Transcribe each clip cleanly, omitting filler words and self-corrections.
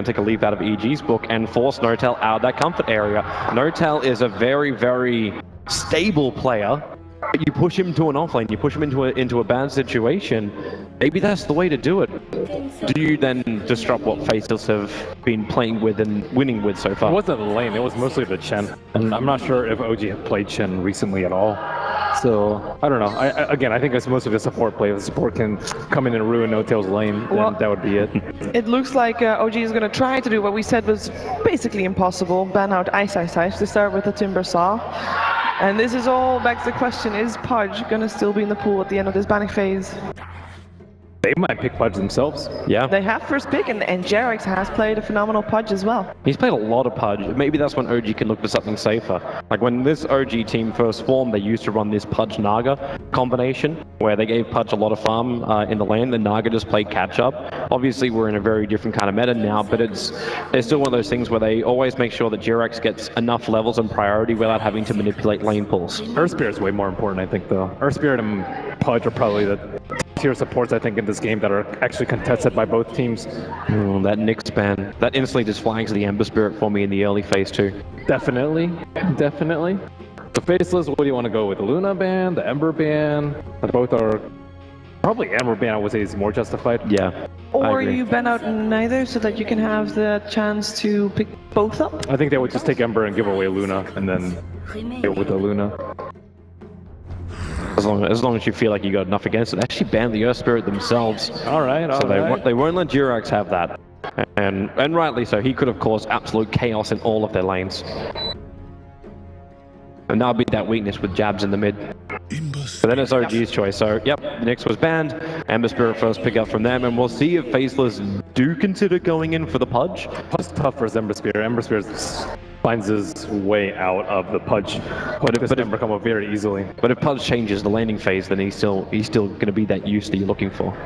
take a leaf out of EG's book and force Notel out of that comfort area. Notel is a very, very stable player. But you push him to an offlane, you push him into a bad situation, maybe that's the way to do it. Do you then disrupt what Faceless have been playing with and winning with so far? It wasn't the lane, it was mostly the Chen. And I'm not sure if OG had played Chen recently at all. So, I don't know. Again, I think it's mostly the support play. If the support can come in and ruin No-Tail's lane, then that would be it. It looks like OG is going to try to do what we said was basically impossible, ban out Ice to start with the Timber Saw. And this is all begs the question, is Pudge going to still be in the pool at the end of this banning phase? They might pick Pudge themselves. Yeah. They have first pick, and Jerax has played a phenomenal Pudge as well. He's played a lot of Pudge. Maybe that's when OG can look for something safer. Like when this OG team first formed, they used to run this Pudge-Naga combination, where they gave Pudge a lot of farm in the lane, then Naga just played catch-up. Obviously, we're in a very different kind of meta now, but it's still one of those things where they always make sure that Jerax gets enough levels and priority without having to manipulate lane pulls. Earth Spirit's way more important, I think, though. Earth Spirit and Pudge are probably the tier supports, I think, in this game that are actually contested by both teams. That Nyx ban, that instantly just flags the Ember Spirit for me in the early phase too. Definitely. The Faceless, what do you want to go with? The Luna ban, the Ember ban? Both are... Probably Ember ban, I would say, is more justified. Yeah. Or you ban out neither so that you can have the chance to pick both up? I think they would just take Ember and give away Luna, and then deal with the Luna. As long as you feel like you got enough against it. They actually banned the Earth Spirit themselves. All right. They won't let Jerax have that. And rightly so. He could have caused absolute chaos in all of their lanes. And that'll be that weakness with jabs in the mid. But then it's OG's choice. So, yep, Nyx was banned. Ember Spirit first pick up from them. And we'll see if Faceless do consider going in for the Pudge. It's tough for Ember Spirit. Ember Spirit finds his way out of the Pudge. But Ember come up very easily. But if Pudge changes the landing phase, then he's still going to be that use that you're looking for.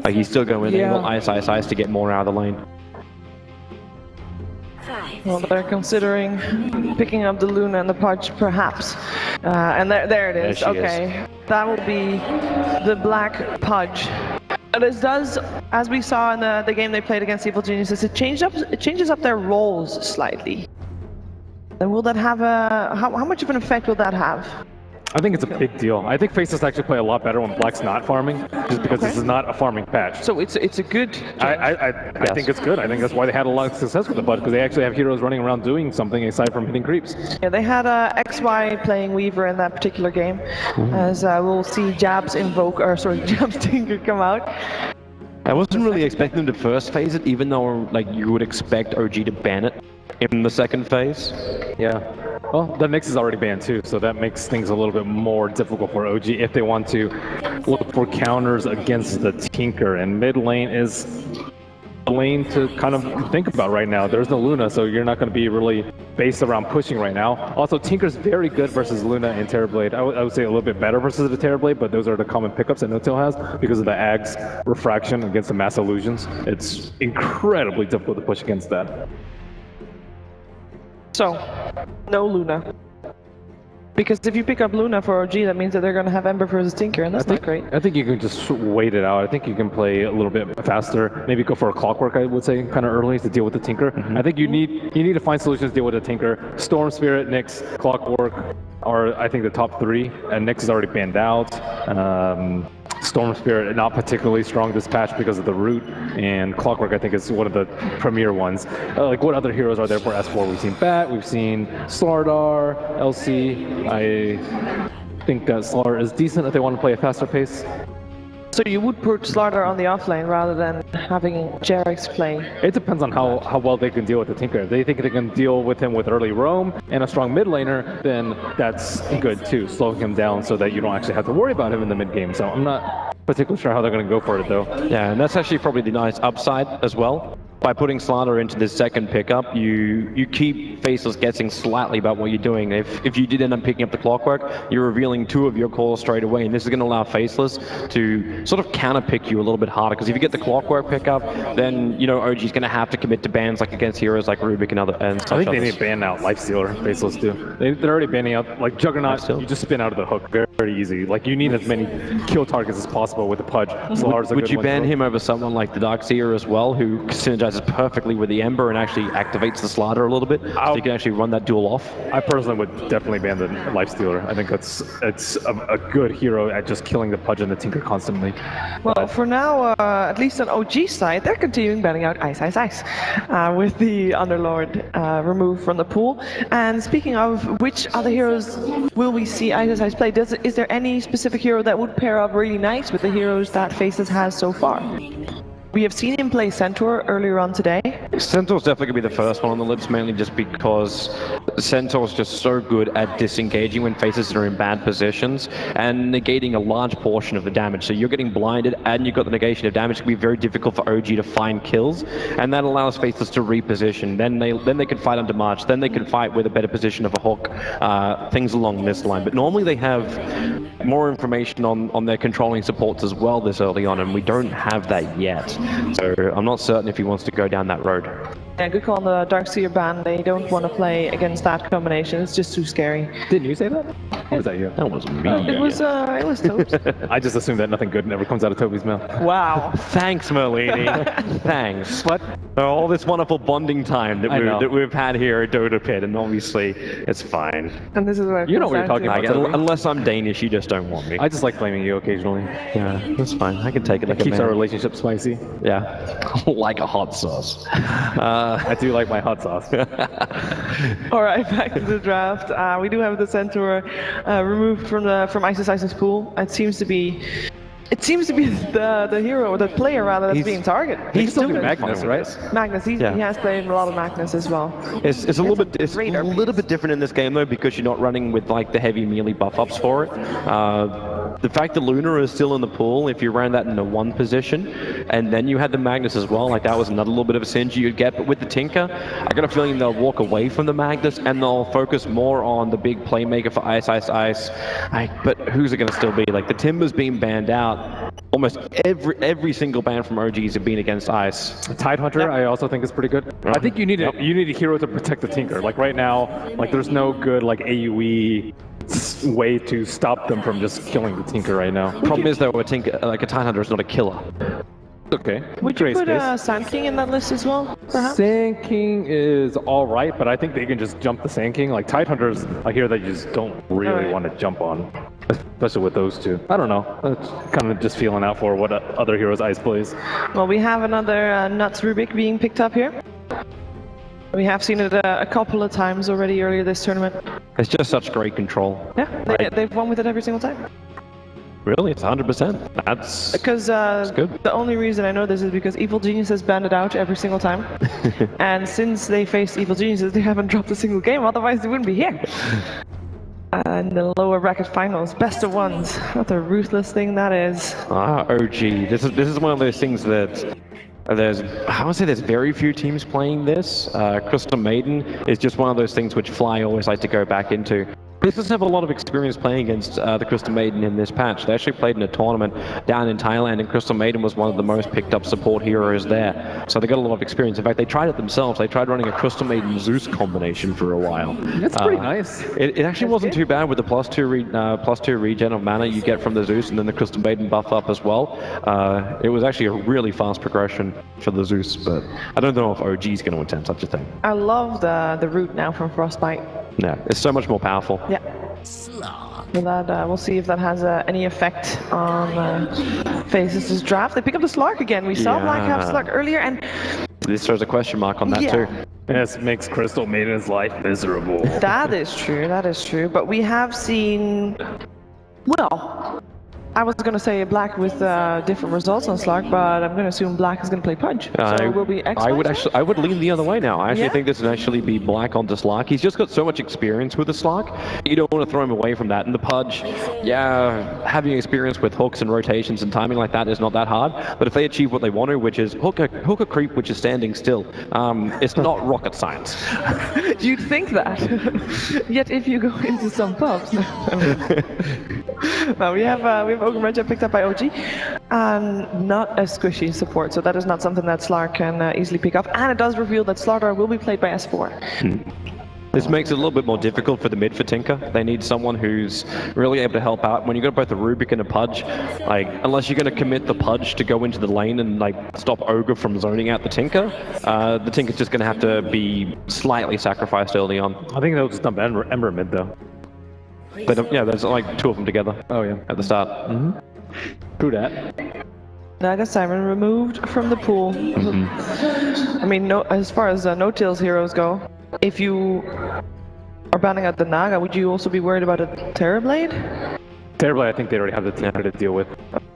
Like he's still going to enable Ice to get more out of the lane. Well, they're considering picking up the Luna and the Pudge, perhaps. And there it is. Okay, that will be the Black Pudge. And this does, as we saw in the game they played against Evil Geniuses, it changes up their roles slightly. And will that have how much of an effect will that have? I think it's a big deal. I think Faceless actually play a lot better when Black's not farming, just because this is not a farming patch. So it's a good change. I think it's good. I think that's why they had a lot of success with the Pudge, because they actually have heroes running around doing something aside from hitting creeps. Yeah, they had XY playing Weaver in that particular game, as we'll see Jabs Jabs Tinker come out. I wasn't really expecting them to first phase it, even though like you would expect OG to ban it in the second phase. Yeah. Well, the Nyx is already banned too, so that makes things a little bit more difficult for OG if they want to look for counters against the Tinker. And mid lane is a lane to kind of think about right now. There's no Luna, so you're not going to be really based around pushing right now. Also, Tinker's very good versus Luna and Terrorblade. I would say a little bit better versus the Terrorblade, but those are the common pickups that No-Tail has because of the Ag's refraction against the Mass Illusions. It's incredibly difficult to push against that. So, no Luna. Because if you pick up Luna for OG, that means that they're going to have Ember versus Tinker, and that's not great. I think you can just wait it out. I think you can play a little bit faster. Maybe go for a Clockwork, I would say, kind of early to deal with the Tinker. I think you need to find solutions to deal with the Tinker. Storm Spirit, Nyx, Clockwork are, I think, the top three. And Nyx is already banned out. Storm Spirit, not particularly strong this patch because of the root, and Clockwork, I think, is one of the premier ones. Like, what other heroes are there for S4? We've seen Bat, we've seen Slardar, LC. I think that Slardar is decent if they want to play a faster pace. So you would put Slardar on the offlane rather than having Jerax play? It depends on how well they can deal with the Tinker. If they think they can deal with him with early roam and a strong mid laner, then that's good too, slowing him down so that you don't actually have to worry about him in the mid game. So I'm not particularly sure how they're going to go for it though. Yeah, and that's actually probably the nice upside as well. By putting Slardar into this second pickup, you keep Faceless guessing slightly about what you're doing. If you did end up picking up the Clockwork, you're revealing two of your calls straight away, and this is going to allow Faceless to sort of counter-pick you a little bit harder, because if you get the Clockwork pickup, then, you know, OG's going to have to commit to bans like against heroes like Rubik and such. I think they need to ban out Lifestealer, Faceless do. They're already banning out, like Juggernaut, you just spin out of the hook very, very easy. Like, you need as many kill targets as possible with the Pudge. Would you ban him over someone like the Darkseer as well, who synergizes synergizes perfectly with the Ember and actually activates the Slider a little bit, so you can actually run that duel off. I personally would definitely ban the Lifestealer. I think it's a good hero at just killing the Pudge and the Tinker constantly. Well, for now, at least on OG side, they're continuing banning out Ice, Ice, Ice with the Underlord removed from the pool. And speaking of, which other heroes will we see Ice, Ice, Ice play? Is there any specific hero that would pair up really nice with the heroes that Faceless has so far? We have seen him play Centaur earlier on today. Centaur's definitely going to be the first one on the lips, mainly just because Centaur's just so good at disengaging when faces are in bad positions and negating a large portion of the damage. So you're getting blinded and you've got the negation of damage. It can be very difficult for OG to find kills, and that allows faces to reposition. Then they can fight under March, then they can fight with a better position of a hook, things along this line. But normally they have more information on their controlling supports as well this early on, and we don't have that yet. So I'm not certain if he wants to go down that road. Yeah, good call on the Darkseer ban. They don't want to play against that combination. It's just too scary. Didn't you say that? Or was that you? That was me. It was Tobes. I just assume that nothing good never comes out of Toby's mouth. Wow. Thanks, Merlini. Thanks. But all this wonderful bonding time that we've had here at Dota Pit, and obviously it's fine. And this is what you know what you're talking about. Toby. Unless I'm Danish, you just don't want me. I just like blaming you occasionally. Yeah, that's fine. I can take it. It keeps our relationship spicy. Yeah, like a hot sauce. I do like my hot sauce. All right, back to the draft. We do have the Centaur removed from Isis pool. It seems to be the hero, or the player rather, that's being targeted. He's still doing Magnus, right? Magnus, he has played a lot of Magnus as well. It's a little bit different in this game though, because you're not running with like the heavy melee buff ups for it. The fact that Luna is still in the pool, if you ran that in a 1 position, and then you had the Magnus as well, like that was another little bit of a synergy you'd get. But with the Tinker, I got a feeling they'll walk away from the Magnus and they'll focus more on the big playmaker for Ice, Ice, Ice. But who's it going to still be? Like the Timber's being banned out. Almost every single ban from OGs have been against Ice. Tidehunter, I also think is pretty good. I think you need a hero to protect the Tinker. Like right now, like there's no good like AoE way to stop them from just killing the Tinker right now. Problem is though, a Tidehunter is not a killer. Okay. Would you put Sand King in that list as well, perhaps? Sand King is alright, but I think they can just jump the Sand King. Like Tidehunters, I hear that you just don't really want to jump on. Especially with those two. I don't know. It's kind of just feeling out for what other heroes Ice plays. Well, we have another Nuts Rubik being picked up here. We have seen it a couple of times already earlier this tournament. It's just such great control. Yeah, they've won with it every single time. Really? It's 100%? That's because good. The only reason I know this is because Evil Geniuses banned it out every single time. And since they faced Evil Geniuses, they haven't dropped a single game, otherwise they wouldn't be here. In the lower bracket finals, best of ones. What a ruthless thing that is. OG. This is one of those things that I would say there's very few teams playing this. Crystal Maiden is just one of those things which Fly always like to go back into. Faceless have a lot of experience playing against the Crystal Maiden in this patch. They actually played in a tournament down in Thailand, and Crystal Maiden was one of the most picked up support heroes there. So they got a lot of experience. In fact, they tried it themselves. They tried running a Crystal Maiden Zeus combination for a while. That's pretty nice. It actually wasn't too bad with the +2 regen of mana you get from the Zeus, and then the Crystal Maiden buff up as well. It was actually a really fast progression for the Zeus, but I don't know if OG is going to attempt such a thing. I love the root now from Frostbite. Yeah, it's so much more powerful. Yeah. So that we'll see if that has any effect on Faceless' draft. They pick up the Slark again. We saw Black have Slark earlier, and this throws a question mark on that too. This makes Crystal Maiden's life miserable. That is true. That is true. But we have seen, well, I was going to say Black with different results on Slark, but I'm going to assume Black is going to play Pudge. So it will be X. I would lean the other way now. I actually think this would actually be Black onto Slark. He's just got so much experience with the Slark. You don't want to throw him away from that. And the Pudge, having experience with hooks and rotations and timing like that is not that hard. But if they achieve what they want to, which is hook a creep which is standing still, it's not rocket science. You'd think that. Yet if you go into some pubs, now we have Ogre Medja picked up by OG, and not a squishy support, so that is not something that Slark can easily pick up. And it does reveal that Slardar will be played by S4. This makes it a little bit more difficult for the mid for Tinker. They need someone who's really able to help out. When you've got both a Rubik and a Pudge, like, unless you're going to commit the Pudge to go into the lane and like stop Ogre from zoning out the Tinker's just going to have to be slightly sacrificed early on. I think they'll just dump Ember mid though. Yeah, there's like 2 of them together. Oh yeah, at the start. True that. Naga Siren removed from the pool. I mean, as far as no-tails heroes go, if you are banning out the Naga, would you also be worried about a Terrorblade? Terrorblade, I think they already have the Tinker to deal with.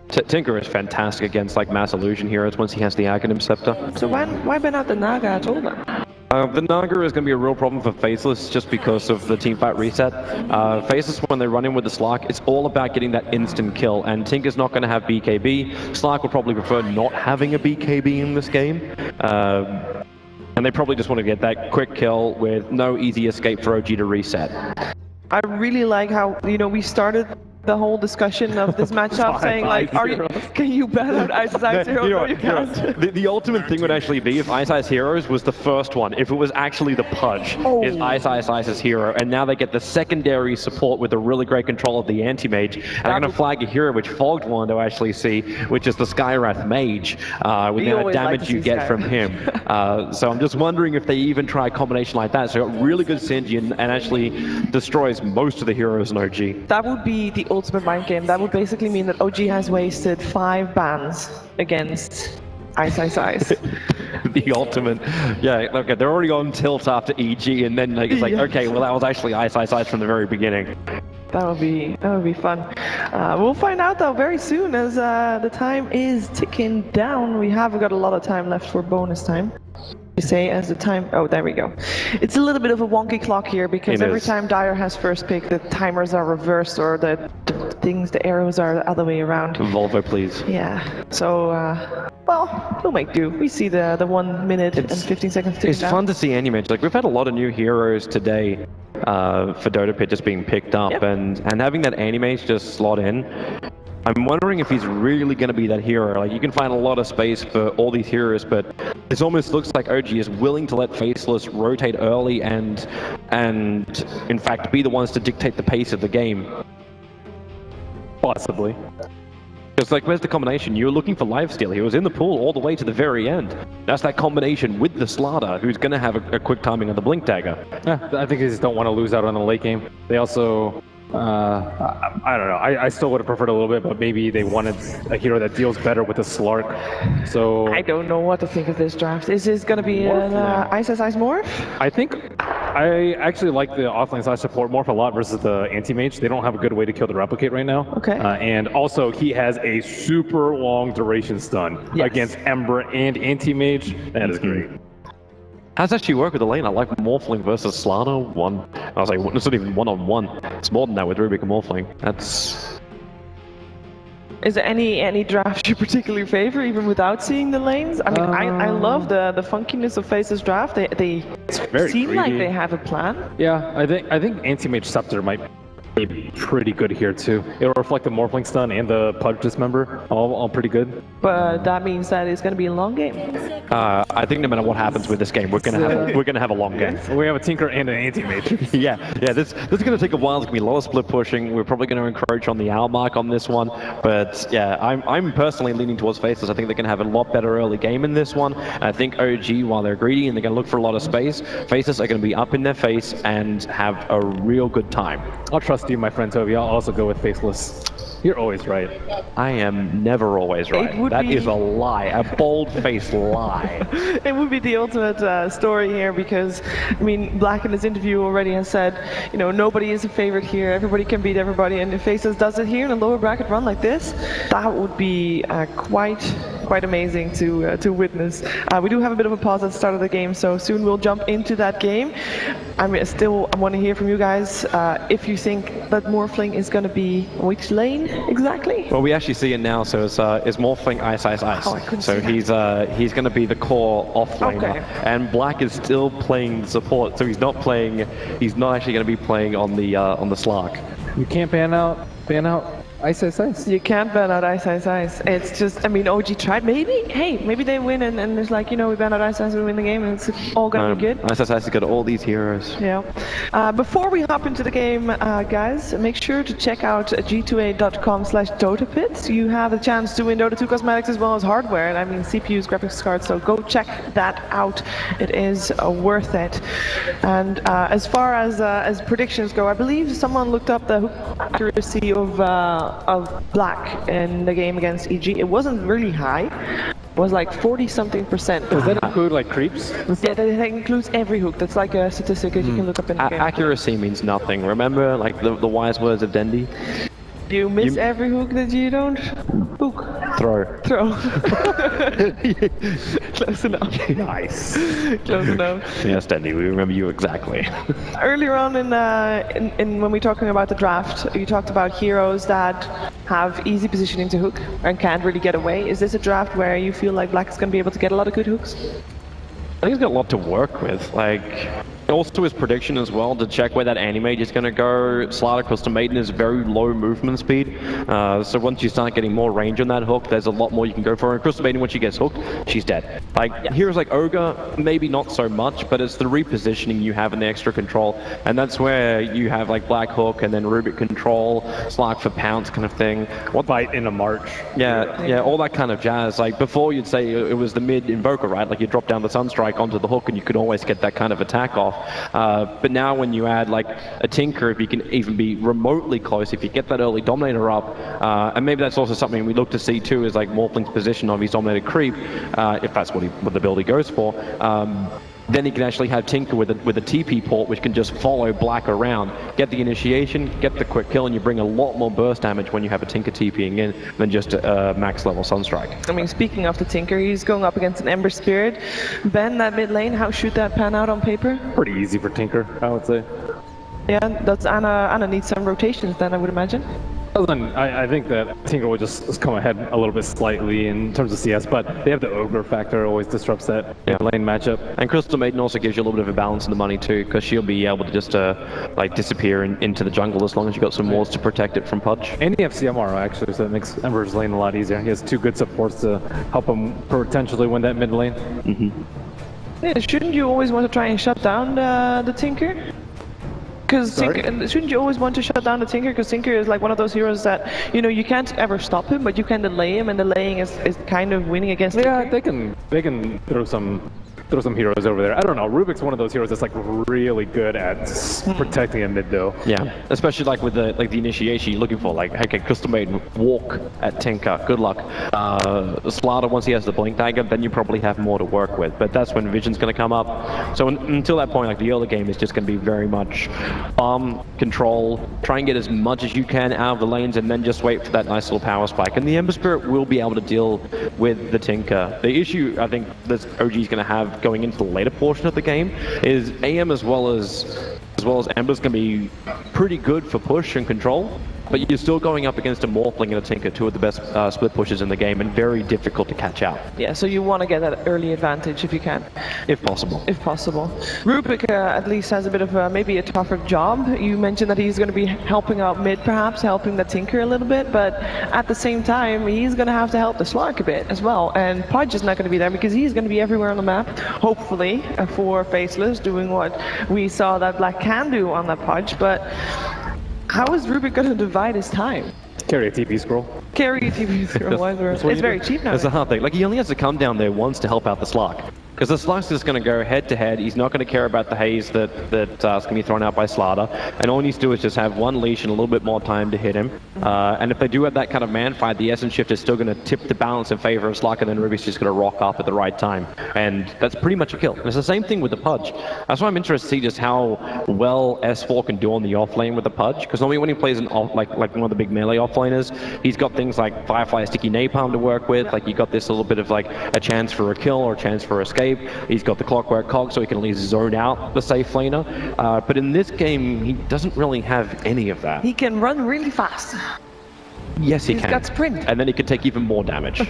Tinker is fantastic against like mass illusion heroes once he has the Aghanim Scepter. So why ban out the Naga at all then? The Naga is going to be a real problem for Faceless just because of the teamfight reset. Faceless, when they run in with the Slark, it's all about getting that instant kill, and Tinker's not going to have BKB. Slark will probably prefer not having a BKB in this game. And they probably just want to get that quick kill with no easy escape for OG to reset. I really like how, we started the whole discussion of this matchup saying like, can you ban out Ice Ice Heroes? No, you can't. The ultimate thing would actually be if Ice Ice Heroes was the first one, if it was actually the Pudge, is Ice Ice's hero, and now they get the secondary support with a really great control of the anti-mage, and I'm going to flag a hero which Fogged wanted to actually see, which is the Skywrath Mage, with the amount of damage you get from him. So I'm just wondering if they even try a combination like that, so it got really good synergy and actually destroys most of the heroes in OG. That would be the ultimate mind game. That would basically mean that OG has wasted 5 bans against Ice. The ultimate. Yeah, okay, they're already on tilt after EG, and then like, it's like, okay, well that was actually Ice from the very beginning. That would be fun. We'll find out though very soon as the time is ticking down. We have got a lot of time left for bonus time. You say as the time, oh there we go. It's a little bit of a wonky clock here because every time Dyer has first pick, the timers are reversed or the arrows are the other way around. Volvo, please. Yeah, so well, we'll make do. We see the 1 minute and 15 seconds ticking It's down. fun to see Anti-Mage. Like, we've had a lot of new heroes today for Dota Pit just being picked up, and having that Anti-Mage just slot in. I'm wondering if he's really going to be that hero. Like, you can find a lot of space for all these heroes, but it almost looks like OG is willing to let Faceless rotate early and in fact be the ones to dictate the pace of the game. Possibly. Because like, where's the combination? You were looking for lifesteal. He was in the pool all the way to the very end. That's that combination with the Slaughter, who's going to have a quick timing on the Blink Dagger. Yeah, I think they just don't want to lose out on the late game. They also... I don't know. I still would have preferred a little bit, but maybe they wanted a hero that deals better with the Slark. So I don't know what to think of this draft. Is this going to be an Ice Morph? I think I actually like the offlane side support Morph a lot versus the anti-mage. They don't have a good way to kill the Replicate right now. Okay. And also he has a super long duration stun against Ember and anti-mage. That is great. How does that actually work with the lane? I like Morphling versus Slana 1. I was like, it's not even 1-on-1. It's more than that with Rubik and Morphling. That's... Is there any draft you particularly favor, even without seeing the lanes? I mean, I love the funkiness of Face's draft. They seem like they have a plan. Yeah, I think Anti-Mage Scepter might be pretty good here too. It'll reflect the Morphling stun and the Pudge Dismember, all pretty good. But that means that it's going to be a long game. I think no matter what happens with this game, we're gonna have a long game. We have a Tinker and an Anti-Mage. yeah. This is gonna take a while. It's gonna be a lot of split pushing. We're probably gonna encroach on the hour mark on this one. But yeah, I'm personally leaning towards Faceless. I think they're gonna have a lot better early game in this one. And I think OG, while they're greedy and they're gonna look for a lot of space, Faceless are gonna be up in their face and have a real good time. I'll trust you, my friend Toby. I'll also go with Faceless. You're always right. I am never always right. That is a lie, a bold-faced lie. It would be the ultimate story here because, I mean, Black in his interview already has said, nobody is a favorite here. Everybody can beat everybody, and if Faceless does it here in a lower bracket run like this, that would be quite amazing to witness. We do have a bit of a pause at the start of the game, so soon we'll jump into that game. I want to hear from you guys if you think that Morphling is going to be which lane exactly? Well, we actually see it now, so it's Morphling Ice. Oh, I couldn't so see he's going to be the core offlaner, okay. And Black is still playing support, so he's not actually going to be playing on the Slark. You can't ban out Ice, ice, ice. You can't ban out Ice, Ice, Ice. It's just, I mean, OG tried. Maybe they win and it's like, we ban out Ice, Ice, we win the game and it's all gonna be good. Ice has got all these heroes. Yeah. Before we hop into the game, guys, make sure to check out g2a.com/DotaPits. You have a chance to win Dota 2 cosmetics as well as hardware, and I mean CPUs, graphics cards, so go check that out. It is worth it. And as far as predictions go, I believe someone looked up the accuracy of Black in the game against EG. It wasn't really high. It was like 40-something%. Does that include like creeps? Yeah, that includes every hook. That's like a statistic that you can look up in the game. Accuracy means nothing. Remember, like the wise words of Dendi? You miss every hook that you don't hook. Throw. Close enough. Nice. Close enough. Yes, Dendi, we remember you exactly. Earlier on in when we're talking about the draft, you talked about heroes that have easy positioning to hook and can't really get away. Is this a draft where you feel like Black is going to be able to get a lot of good hooks? I think he's got a lot to work with. Like, also his prediction as well to check where that animate is going to go. Slider Custom Maiden is very low movement speed, so once you start getting more range on that hook, there's a lot more you can go for. And Custom Maiden, once she gets hooked, she's dead. Like heroes like Ogre, maybe not so much, but it's the repositioning you have and the extra control, and that's where you have like Black Hook and then Rubik control, Slark for pounce kind of thing. What fight in a march? Yeah, all that kind of jazz. Like before, you'd say it was the mid invoker, right? Like you drop down the Sunstrike onto the hook, and you could always get that kind of attack off. But now when you add like a Tinker, if you can even be remotely close, if you get that early Dominator up, and maybe that's also something we look to see too, is like Morphling's position of his Dominator creep, if that's what the build he goes for. Then he can actually have Tinker with a TP port, which can just follow Black around, get the initiation, get the quick kill, and you bring a lot more burst damage when you have a Tinker TPing in than just a max level Sunstrike. I mean, speaking of the Tinker, he's going up against an Ember Spirit. Ben, that mid lane, how should that pan out on paper? Pretty easy for Tinker, I would say. Yeah, that's Anna needs some rotations then, I would imagine. I think that Tinker will just come ahead a little bit slightly in terms of CS, but they have the Ogre factor, always disrupts that lane matchup. And Crystal Maiden also gives you a little bit of a balance in the money too, because she'll be able to just like disappear into the jungle as long as you've got some walls to protect it from Pudge. And the FCMR actually, so that makes Ember's lane a lot easier. He has two good supports to help him potentially win that mid lane. Yeah, shouldn't you always want to try and shut down the Tinker? Because shouldn't you always want to shut down the Tinker? Because Tinker is like one of those heroes that, you can't ever stop him, but you can delay him, and delaying is kind of winning against Tinker. Yeah, they can throw some heroes over there. I don't know, Rubik's one of those heroes that's like really good at protecting a mid though. Yeah, especially like with the initiation you're looking for, like, okay, Custom Maiden, walk at Tinker, good luck. Slaughter, once he has the Blink Dagger, then you probably have more to work with, but that's when Vision's going to come up. So until that point, like the early game is just going to be very much farm, control, try and get as much as you can out of the lanes, and then just wait for that nice little power spike. And the Ember Spirit will be able to deal with the Tinker. The issue I think that OG is going to have going into the later portion of the game is AM as well as Ember's going to be pretty good for push and control, but you're still going up against a Morphling and a Tinker, two of the best split pushes in the game, and very difficult to catch out. Yeah, so you want to get that early advantage if you can. If possible. If possible. Rubik at least has a bit of maybe a tougher job. You mentioned that he's going to be helping out mid, perhaps, helping the Tinker a little bit, but at the same time, he's going to have to help the Slark a bit as well, and Pudge is not going to be there because he's going to be everywhere on the map, hopefully, for Faceless, doing what we saw that Black can do on that Pudge, but how is Rubik going to divide his time? Carry a TP scroll. Carry a TP scroll. It's very cheap now. That's the hard thing. Like, he only has to come down there once to help out the Slark. Because the Slark's just going to go head-to-head. He's not going to care about the haze that's going to be thrown out by Slaughter. And all he needs to do is just have one leash and a little bit more time to hit him. And if they do have that kind of man fight, the Essence Shift is still going to tip the balance in favor of Slark, and then Ruby's just going to rock up at the right time. And that's pretty much a kill. And it's the same thing with the Pudge. That's why I'm interested to see just how well S4 can do on the offlane with the Pudge. Because normally when he plays like one of the big melee offlaners, he's got things like Firefly Sticky Napalm to work with. Like, you got this little bit of like a chance for a kill or a chance for escape. He's got the Clockwork Cog, so he can at least zone out the safe laner. But in this game, he doesn't really have any of that. He can run really fast. Yes, he can. He's got sprint. And then he can take even more damage.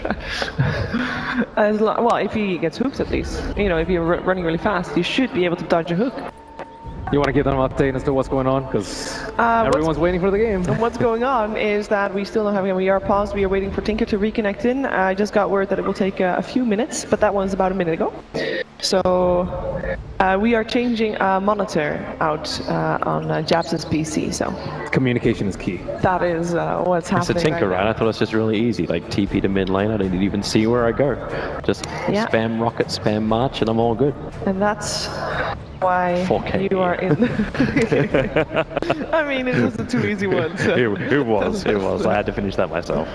Well, if he gets hooks at least. If you're running really fast, you should be able to dodge a hook. You want to give them an update as to what's going on? Because everyone's waiting for the game. What's going on is that we still don't have him. We are paused. We are waiting for Tinker to reconnect in. I just got word that it will take a few minutes, but that was about a minute ago. So we are changing a monitor out on Jabs' PC. So Communication is key. that is what's happening. It's a Tinker, right right? I thought it was just really easy, like TP to mid lane. I didn't even see where I go. Just Yeah. spam rocket, spam march, and I'm all good. And that's why 4K. you are in. I mean, it was a too easy one. So. It was. I had to finish that myself.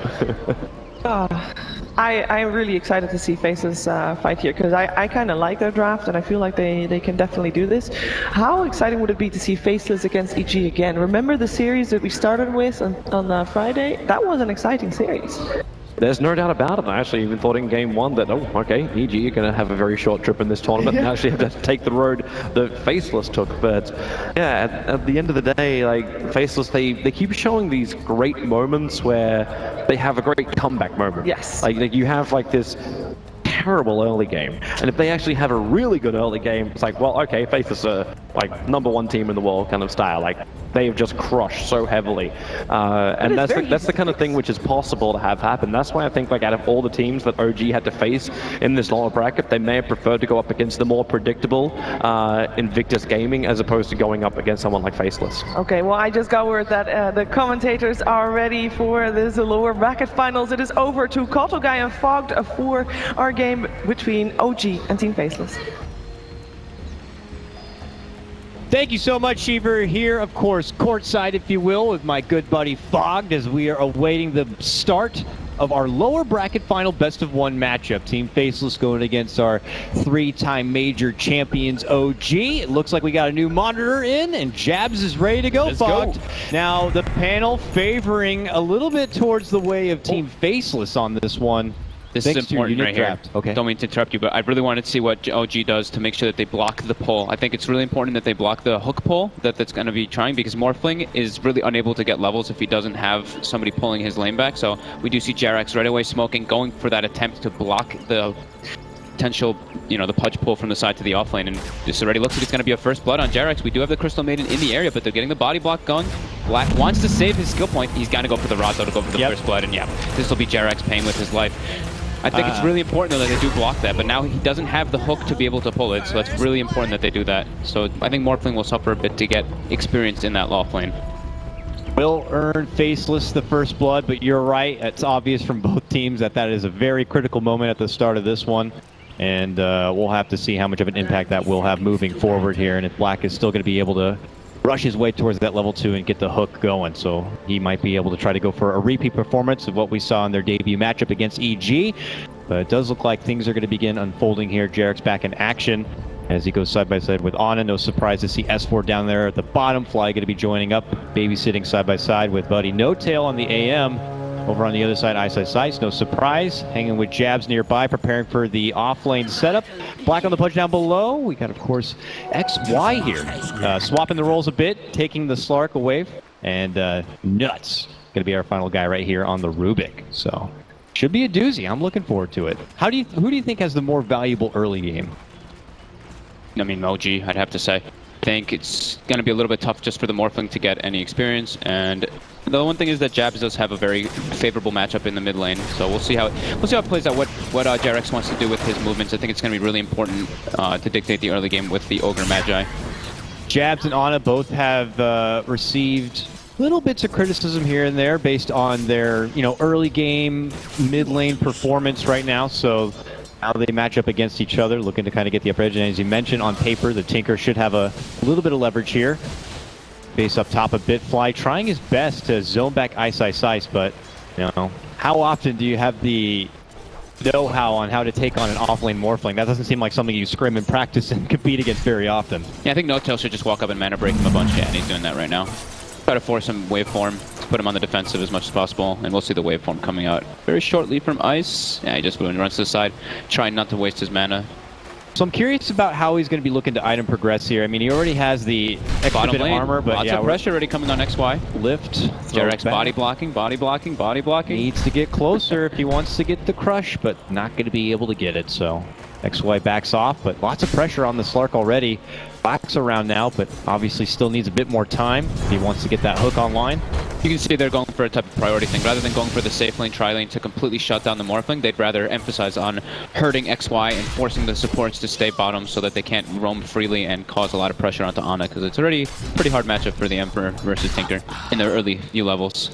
I'm really excited to see Faceless fight here because I kind of like their draft and I feel like they can definitely do this. How exciting would it be to see Faceless against EG again? Remember the series that we started with on Friday? That was an exciting series. There's no doubt about it. I actually even thought in game one that, oh, okay, EG, you're going to have a very short trip in this tournament and actually have to take the road that Faceless took. But yeah, at the end of the day, like Faceless, they keep showing these great moments where they have a great comeback moment. Yes. Like you have like this terrible early game, and if they actually have a really good early game, it's like, well, okay, Faceless are like #1 team in the world kind of style. Like they have just crushed so heavily, and that's the kind of thing which is possible to have happen. That's why I think like out of all the teams that OG had to face in this lower bracket, they may have preferred to go up against the more predictable Invictus Gaming as opposed to going up against someone like Faceless. Okay, well, I just got word that the commentators are ready for this lower bracket finals. It is over to Kotogai and Fogged for our game between OG and Team Faceless. Thank you so much, Sheever. Here, of course, courtside, if you will, with my good buddy Fogged, as we are awaiting the start of our lower bracket final best-of-1 matchup. Team Faceless going against our 3-time major champions OG. It looks like we got a new monitor in, and Jabs is ready to go, Fogged. Now, the panel favoring a little bit towards the way of Team Faceless on this one. This is important right here. Okay. Don't mean to interrupt you, but I really wanted to see what OG does to make sure that they block the pull. I think it's really important that they block the hook pull that's going to be trying, because Morphling is really unable to get levels if he doesn't have somebody pulling his lane back. So we do see Jerax right away smoking, going for that attempt to block the potential, the pudge pull from the side to the offlane. And this already looks like it's going to be a first blood on Jerax. We do have the Crystal Maiden in the area, but they're getting the body block going. Black wants to save his skill point. He's got to go for the rod, though, to go for the first blood. And yeah, this will be Jerax paying with his life. I think it's really important, though, that they do block that, but now he doesn't have the hook to be able to pull it, so it's really important that they do that. So I think Morphling will suffer a bit to get experienced in that loft lane. Will earn Faceless the first blood, but you're right. It's obvious from both teams that is a very critical moment at the start of this one, and we'll have to see how much of an impact that will have moving forward here, and if Black is still going to be able to rush his way towards that level 2 and get the hook going. So he might be able to try to go for a repeat performance of what we saw in their debut matchup against EG. But it does look like things are going to begin unfolding here. Jerax back in action as he goes side by side with Ana. No surprise to see S4 down there at the bottom. Fly going to be joining up, babysitting side by side with Buddy No Tail on the AM. Over on the other side, Ice, no surprise. Hanging with Jabs nearby, preparing for the off-lane setup. Black on the punch down below. We got, of course, XY here. Swapping the roles a bit, taking the Slark away. And Nuts, going to be our final guy right here on the Rubik. So, should be a doozy. I'm looking forward to it. Who do you think has the more valuable early game? I mean, OG, I'd have to say. I think it's going to be a little bit tough just for the Morphling to get any experience, and the one thing is that Jabs does have a very favorable matchup in the mid lane, so we'll see how it plays out. What Jerax wants to do with his movements. I think it's going to be really important to dictate the early game with the Ogre Magi. Jabs and Ana both have received little bits of criticism here and there based on their early game mid lane performance right now. So how they match up against each other, looking to kind of get the upper edge. And as you mentioned, on paper, the Tinker should have a little bit of leverage here. Base up top a bit. Fly trying his best to zone back Ice, but how often do you have the know-how on how to take on an offlane Morphling? That doesn't seem like something you scrim and practice and compete against very often. Yeah, I think No Tail should just walk up and mana break him a bunch. Yeah, and he's doing that right now. Try to force him waveform to put him on the defensive as much as possible, and we'll see the waveform coming out very shortly from Ice. Yeah, he just runs to the side, trying not to waste his mana. So I'm curious about how he's going to be looking to item progress here. I mean, he already has the extra bit of armor, but lots of pressure already coming on XY. Lift, Jerax body blocking. Needs to get closer if he wants to get the crush, but not going to be able to get it, so XY backs off, but lots of pressure on the Slark already. Black's around now, but obviously still needs a bit more time if he wants to get that hook online. You can see they're going for a type of priority thing. Rather than going for the safe lane, tri lane to completely shut down the Morphling, they'd rather emphasize on hurting XY and forcing the supports to stay bottom so that they can't roam freely and cause a lot of pressure onto Ana, because it's already a pretty hard matchup for the Emperor versus Tinker in the early few levels.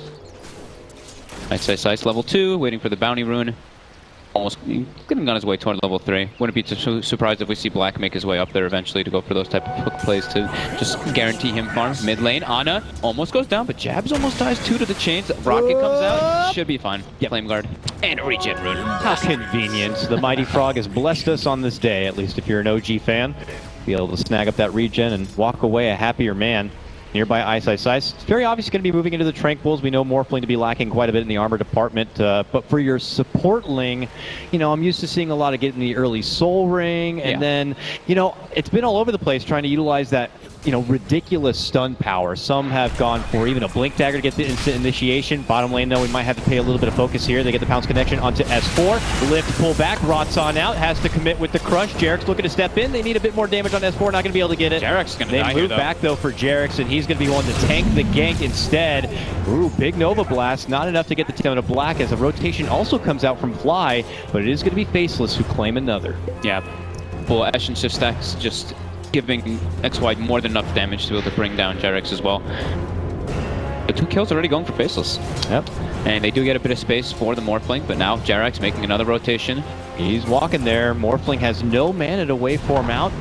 I'd say Sice level 2, waiting for the bounty rune. Almost getting on his way toward level 3. Wouldn't be too surprised if we see Black make his way up there eventually to go for those type of hook plays to just guarantee him farm. Mid lane, Ana almost goes down, but Jabs almost ties 2 to the chains. Rocket comes out, should be fine. Flame guard and a regen rune. How convenient. The Mighty Frog has blessed us on this day, at least if you're an OG fan. Be able to snag up that regen and walk away a happier man. Nearby Ice. It's very obvious going to be moving into the Tranquils. We know Morphling to be lacking quite a bit in the armor department. But for your supportling, you know, I'm used to seeing a lot of getting the early Soul Ring. And then, you know, it's been all over the place trying to utilize that, you know, ridiculous stun power. Some have gone for even a Blink Dagger to get the instant initiation. Bottom lane, though, we might have to pay a little bit of focus here. They get the Pounce connection onto S4. Lift, pull back. Rot's on out. Has to commit with the Crush. Jarek's looking to step in. They need a bit more damage on S4. Not going to be able to get it. Jarek's going to die They here, move back, though, for Jarek's, and he's going to be one to tank the gank instead. Ooh, big Nova Blast. Not enough to get the down to Black, as a rotation also comes out from Fly, but it is going to be Faceless who claim another. Yeah. Full Ash and Shift stacks just giving XY more than enough damage to be able to bring down Jarek's as well. The 2 kills already going for Faceless. Yep. And they do get a bit of space for the Morphling, but now Jarek's making another rotation. He's walking there. Morphling has no mana to wave form out.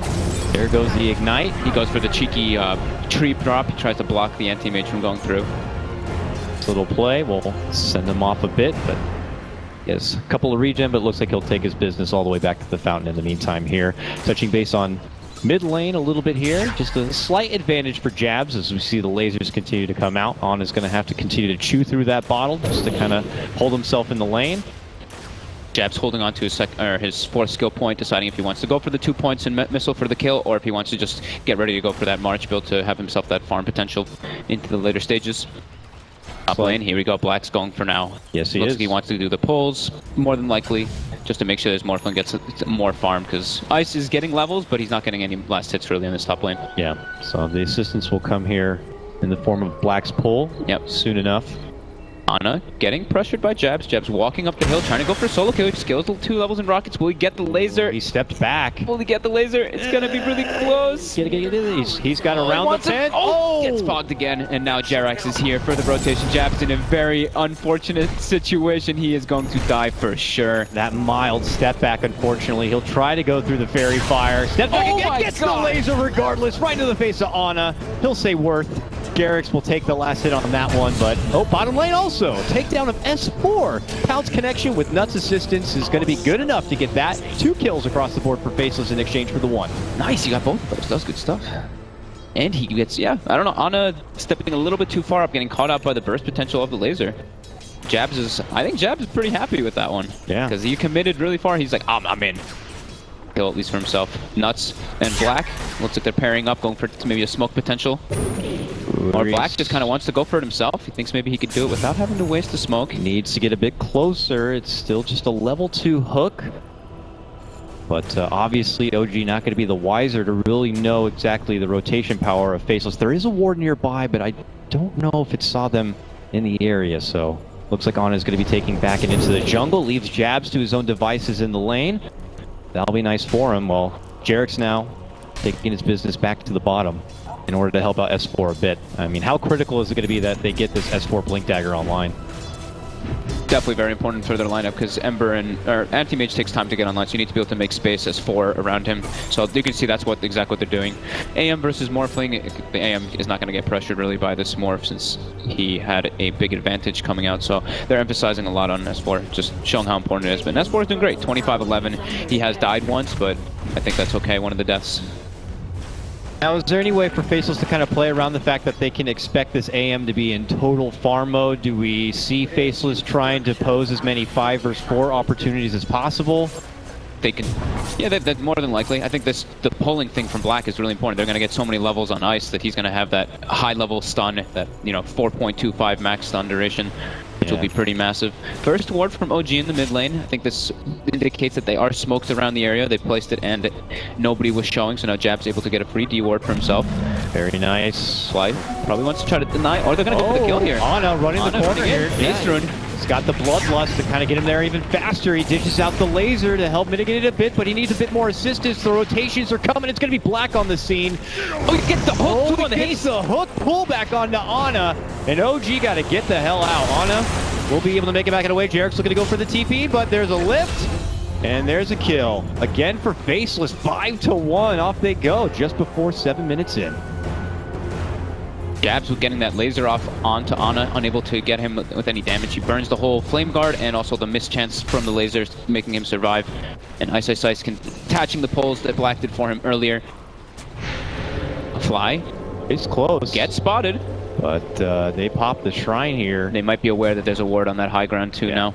There goes the Ignite. He goes for the cheeky tree drop. He tries to block the anti-mage from going through. This little play will send him off a bit, but he has a couple of regen, but it looks like he'll take his business all the way back to the fountain in the meantime here. Touching base on mid lane a little bit here. Just a slight advantage for Jabs as we see the lasers continue to come out. On is going to have to continue to chew through that bottle just to kind of hold himself in the lane. Jabs holding on to his 4th skill point, deciding if he wants to go for the 2 points and missile for the kill, or if he wants to just get ready to go for that March build to have himself that farm potential into the later stages. Top lane, here we go. Black's going for now. Yes, he Looks is. like he wants to do the pulls, more than likely, just to make sure his Morphling gets more farm, because Ice is getting levels, but he's not getting any last hits really in this top lane. Yeah, so the assistance will come here in the form of Black's pull. Yep. Soon enough. Ana getting pressured by Jabs. Jabs walking up the hill, trying to go for solo kill. He skills 2 levels in rockets. Will he get the laser? He stepped back. Will he get the laser? It's going to be really close. He's got around the pit. Gets fogged again, and now Jarek's is here for the rotation. Jabs in a very unfortunate situation. He is going to die for sure. That mild step back, unfortunately. He'll try to go through the fairy fire. Step back again, gets the laser regardless, right into the face of Ana. He'll say worth. Garrix will take the last hit on that one, but bottom lane also. Takedown of S4. Pounce connection with Nuts assistance is going to be good enough to get that. 2 kills across the board for Faceless in exchange for the 1. Nice, you got both of those. That was good stuff. And he gets, I don't know, Ana stepping a little bit too far up, getting caught out by the burst potential of the laser. I think Jabs is pretty happy with that one. Yeah. Because he committed really far. He's like, I'm in. Kill at least for himself. Nuts and Black. Looks like they're pairing up, going for maybe a smoke potential. Or Black just kind of wants to go for it himself. He thinks maybe he could do it without having to waste the smoke. Needs to get a bit closer. It's still just a level 2 hook. But obviously OG not going to be the wiser to really know exactly the rotation power of Faceless. There is a ward nearby, but I don't know if it saw them in the area. So looks like Ana is going to be taking back and into the jungle. Leaves Jabs to his own devices in the lane. That'll be nice for him. Well, Jarek's now taking his business back to the bottom in order to help out S4 a bit. I mean, how critical is it going to be that they get this S4 Blink Dagger online? Definitely very important for their lineup, because Ember and Anti-Mage takes time to get online, so you need to be able to make space S4 around him. So you can see that's exactly what they're doing. AM versus Morphling, the AM is not going to get pressured really by this Morph, since he had a big advantage coming out. So they're emphasizing a lot on S4, just showing how important it is. But S4 is doing great, 25-11. He has died once, but I think that's okay, one of the deaths. Now, is there any way for Faceless to kind of play around the fact that they can expect this AM to be in total farm mode? Do we see Faceless trying to pose as many 5 versus 4 opportunities as possible? they can. Yeah, that's more than likely. I think the pulling thing from Black is really important. They're going to get so many levels on ice that he's going to have that high level stun, that 4.25 max stun duration, which will be pretty massive. First ward from OG in the mid lane. I think this indicates that they are smoked around the area. They placed it and nobody was showing, so now Jab's able to get a free D ward for himself. Very nice. Slide probably wants to try to deny, or they're going to go for the kill here. Ana running the corner here. Ace rune. He's got the bloodlust to kind of get him there even faster. He dishes out the laser to help mitigate it a bit, but he needs a bit more assistance. The rotations are coming. It's going to be Black on the scene. Oh, he gets the hook on the haste. The hook pull back onto Ana, and OG got to get the hell out. Ana will be able to make it back away. Jarek's looking to go for the TP, but there's a lift, and there's a kill. Again for Faceless, 5-1. Off they go just before 7 minutes in. Jabs with getting that laser off onto Ana, unable to get him with any damage. He burns the whole flame guard and also the mischance from the lasers, making him survive. And Ice attaching the poles that Black did for him earlier. A fly. It's close. Gets spotted. But they pop the shrine here. They might be aware that there's a ward on that high ground too now.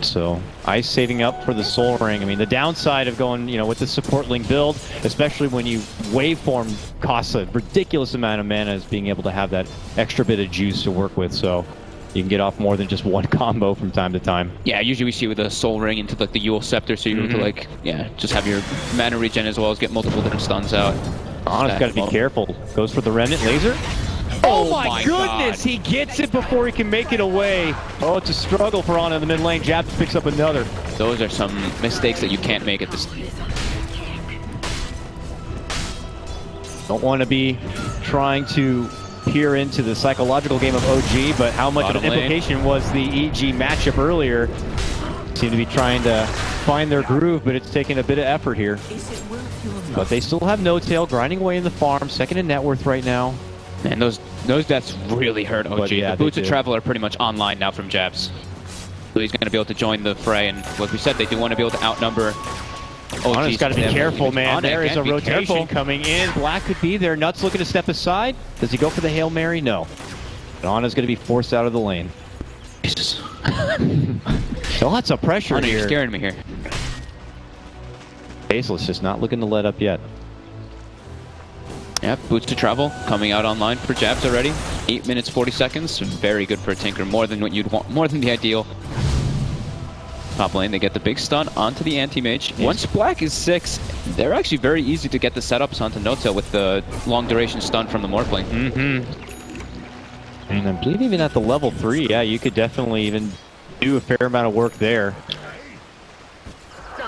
So Ice saving up for the Soul Ring. I mean, the downside of going, with the support link build, especially when you waveform costs a ridiculous amount of mana, is being able to have that extra bit of juice to work with. So you can get off more than just one combo from time to time. Yeah, usually we see with a Soul Ring into like the Yule Scepter, so you're able to just have your mana regen as well as get multiple different stuns out. Ana's got to be careful. Goes for the Remnant laser. Oh my goodness, God. He gets it before he can make it away. Oh, it's a struggle for Ana in the mid lane. Jabs picks up another. Those are some mistakes that you can't make at this. Don't want to be trying to peer into the psychological game of OG, but how much of an implication was the EG matchup earlier? Seem to be trying to find their groove, but it's taking a bit of effort here. But they still have No Tail grinding away in the farm, second in net worth right now. And those deaths really hurt OG. But yeah, the Boots of Travel are pretty much online now from Jabs. So he's going to be able to join the fray, and like we said, they do want to be able to outnumber OG. Ana's got to be careful, man. There is a rotation careful. coming in. Black could be there. Nuts looking to step aside. Does he go for the Hail Mary? No. But Ana's going to be forced out of the lane. Jesus. Lots of pressure Ana, here. you're scaring me here. Faceless just not looking to let up yet. Yeah, Boots to Travel coming out online for Jabs already. 8 minutes 40 seconds. Very good for a Tinker. More than what you'd want. More than the ideal. Top lane, they get the big stun onto the anti-mage. Once Black is 6, they're actually very easy to get the setups onto No Tail with the long duration stun from the Morphling. And I believe even at the level 3, yeah, you could definitely even do a fair amount of work there.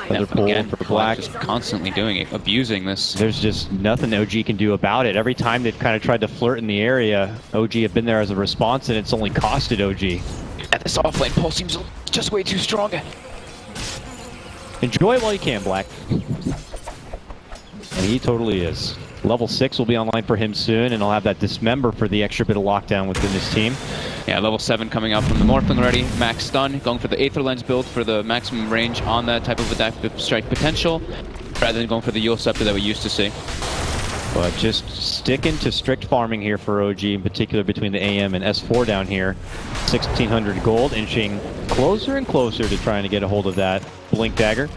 Another pull for Black. Just constantly doing it, abusing this. There's just nothing OG can do about it. Every time they've kind of tried to flirt in the area, OG have been there as a response, and it's only costed OG. And this offlane pull seems just way too strong. Enjoy it while you can, Black. And he totally is. Level 6 will be online for him soon, and he'll have that Dismember for the extra bit of lockdown within his team. Yeah, level 7 coming out from the Morphling already. Max stun, going for the Aether Lens build for the maximum range on that type of adaptive strike potential, rather than going for the Yule Scepter that we used to see. But just sticking to strict farming here for OG, in particular between the AM and S4 down here. 1,600 gold, inching closer and closer to trying to get a hold of that Blink Dagger.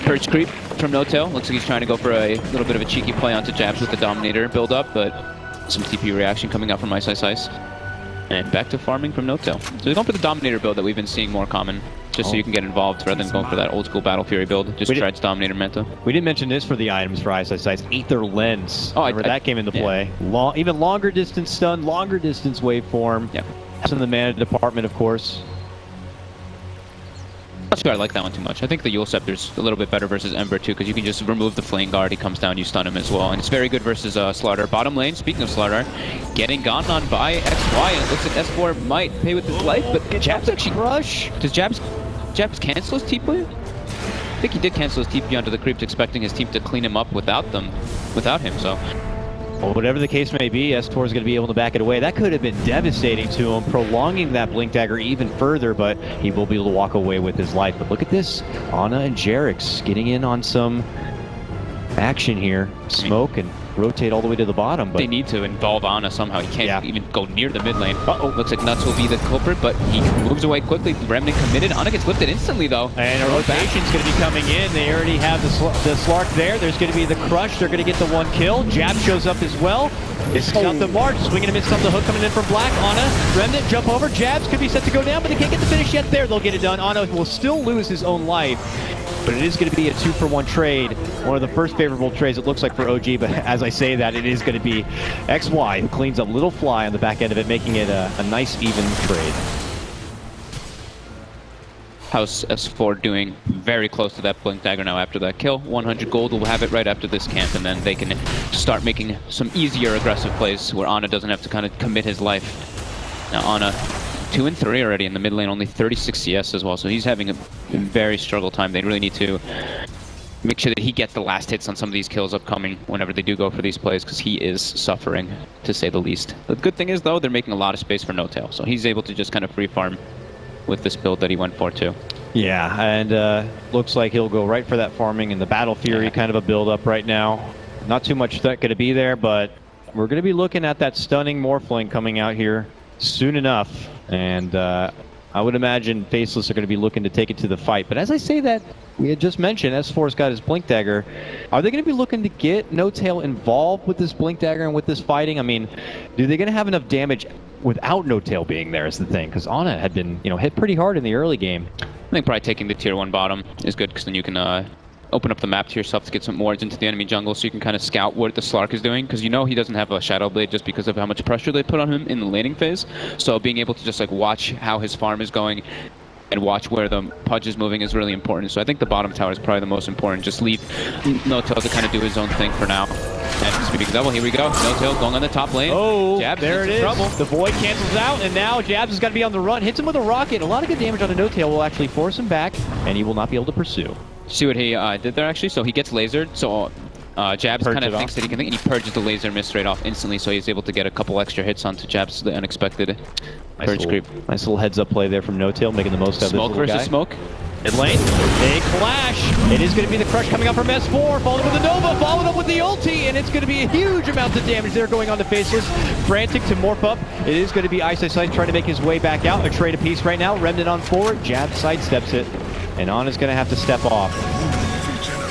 Purge creep from No Tail. Looks like he's trying to go for a little bit of a cheeky play onto Jabs with the Dominator build up, but some TP reaction coming out from Ice. And back to farming from No Tail. So they're going for the Dominator build that we've been seeing more common, just so you can get involved rather than going for that old school Battle Fury build. Just try its Dominator meta. We didn't mention this for the items for Ice. Aether Lens. Oh, Remember that came into play. Even longer distance stun, longer distance waveform. Yeah. That's in the mana department, of course. Not sure I like that one too much. I think the Yule Scepter's a little bit better versus Ember too, because you can just remove the Flame Guard, he comes down, you stun him as well. And it's very good versus Slardar. Bottom lane, speaking of Slardar, getting gone on by XY, and it looks like S4 might pay with his life, but Jabs actually crush. Does Jabs cancel his TP? I think he did cancel his TP onto the creeps, expecting his team to clean him up without him, so. Well, whatever the case may be, S4 is going to be able to back it away. That could have been devastating to him, prolonging that Blink Dagger even further, but he will be able to walk away with his life. But look at this, Ana and Jarek's getting in on some action here. Smoke and rotate all the way to the bottom. But they need to involve Ana somehow. He can't even go near the mid lane. Uh-oh. Looks like Nuts will be the culprit, but he moves away quickly. Remnant committed. Ana gets lifted instantly, though. And a rotation's going to be coming in. They already have the Slark there. There's going to be the Crush. They're going to get the 1 kill. Jab shows up as well. It's got the march. Swinging and miss on the hook coming in from Black. Ana, Remnant, jump over. Jabs could be set to go down, but they can't get the finish yet there. They'll get it done. Ana will still lose his own life, but it is going to be a 2-for-1 trade. One of the first favorable trades it looks like for OG, but as I say that, it is going to be XY who cleans up Little Fly on the back end of it, making it a nice, even trade. How's S4 doing? Very close to that Blink Dagger now after that kill. 100 gold will have it right after this camp, and then they can start making some easier aggressive plays where Ana doesn't have to kind of commit his life. Now Ana 2 and 3 already in the mid lane, only 36 CS as well, so he's having a very struggle time. They really need to make sure that he gets the last hits on some of these kills upcoming whenever they do go for these plays, because he is suffering, to say the least. The good thing is, though, they're making a lot of space for No-Tail, so he's able to just kind of free farm with this build that he went for, too. Yeah, and looks like he'll go right for that farming and the Battle Fury, kind of a build-up right now. Not too much that going to be there, but we're going to be looking at that stunning Morphling coming out here soon enough. And I would imagine Faceless are going to be looking to take it to the fight. But as I say that, we had just mentioned S4's got his Blink Dagger. Are they going to be looking to get No-Tail involved with this Blink Dagger and with this fighting? I mean, are they going to have enough damage without No-Tail being there is the thing? Because Ana had been, hit pretty hard in the early game. I think probably taking the tier 1 bottom is good, because then you can open up the map to yourself to get some wards into the enemy jungle, so you can kind of scout what the Slark is doing, because he doesn't have a Shadow Blade just because of how much pressure they put on him in the laning phase. So being able to just watch how his farm is going and watch where the Pudge is moving is really important. So I think the bottom tower is probably the most important. Just leave No-Tail to kind of do his own thing for now. And speaking of double, here we go. No-Tail going on the top lane. Oh, Jabs there it is. trouble. The Void cancels out, and now Jabs has got to be on the run. Hits him with a rocket. A lot of good damage on a No-Tail will actually force him back, and he will not be able to pursue. See what he did there, actually? So he gets lasered, so Jabs kind of thinks that he can think, and he purges the laser miss straight off instantly, so he's able to get a couple extra hits onto Jabs, the unexpected purge creep. Nice little heads-up play there from No-Tail, making the most out of this little guy. Smoke versus smoke. Mid lane, they clash. It is going to be the Crush coming out from S4, followed with the Nova, followed up with the ulti, and it's going to be a huge amount of damage there going on to Faceless. Frantic to morph up. It is going to be Ice trying to make his way back out. A trade apiece right now. Remnant on forward. Jab sidesteps it, and Ana's going to have to step off.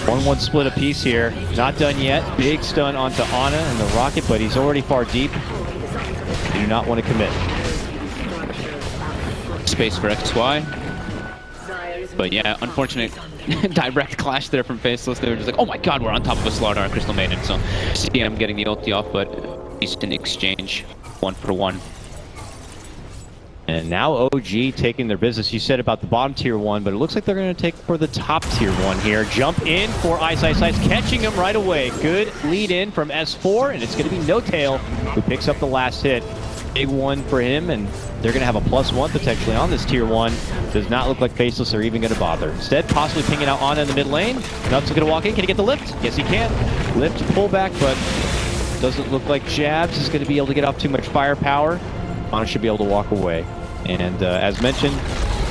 1-1 split apiece here. Not done yet. Big stun onto Ana and the rocket, but he's already far deep. You do not want to commit. Space for XY. But yeah, unfortunate direct clash there from Faceless. They were just like, oh my god, we're on top of a Slardar and Crystal Maiden. So see him getting the ulti off, but decent exchange, 1-for-1. And now OG taking their business. You said about the bottom tier 1, but it looks like they're going to take for the top tier 1 here. Jump in for Ice, catching him right away. Good lead in from S4, and it's going to be No-Tail who picks up the last hit. Big one for him, and they're going to have a +1 potentially on this tier 1. Does not look like Faceless are even going to bother. Instead, possibly pinging out Ana in the mid lane. Nuts is going to walk in. Can he get the lift? Yes, he can. Lift, pull back, but doesn't look like Jabs is going to be able to get off too much firepower. Ana should be able to walk away. And as mentioned,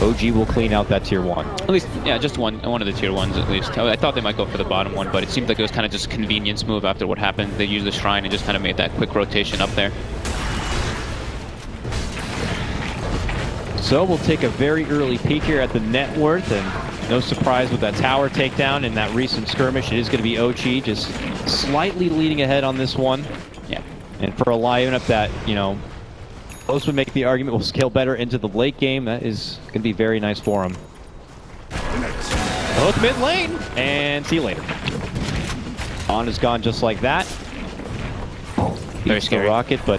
OG will clean out that tier 1. At least, yeah, just one of the tier 1s at least. I thought they might go for the bottom one, but it seemed like it was kind of just a convenience move after what happened. They used the Shrine and just kind of made that quick rotation up there. So we'll take a very early peek here at the net worth, and no surprise with that tower takedown in that recent skirmish. It is going to be OG just slightly leading ahead on this one. Yeah. And for a lineup that, most would make the argument will scale better into the late game, that is going to be very nice for him. Hook mid lane, and see you later. On is gone just like that. Very scary. Rocket, but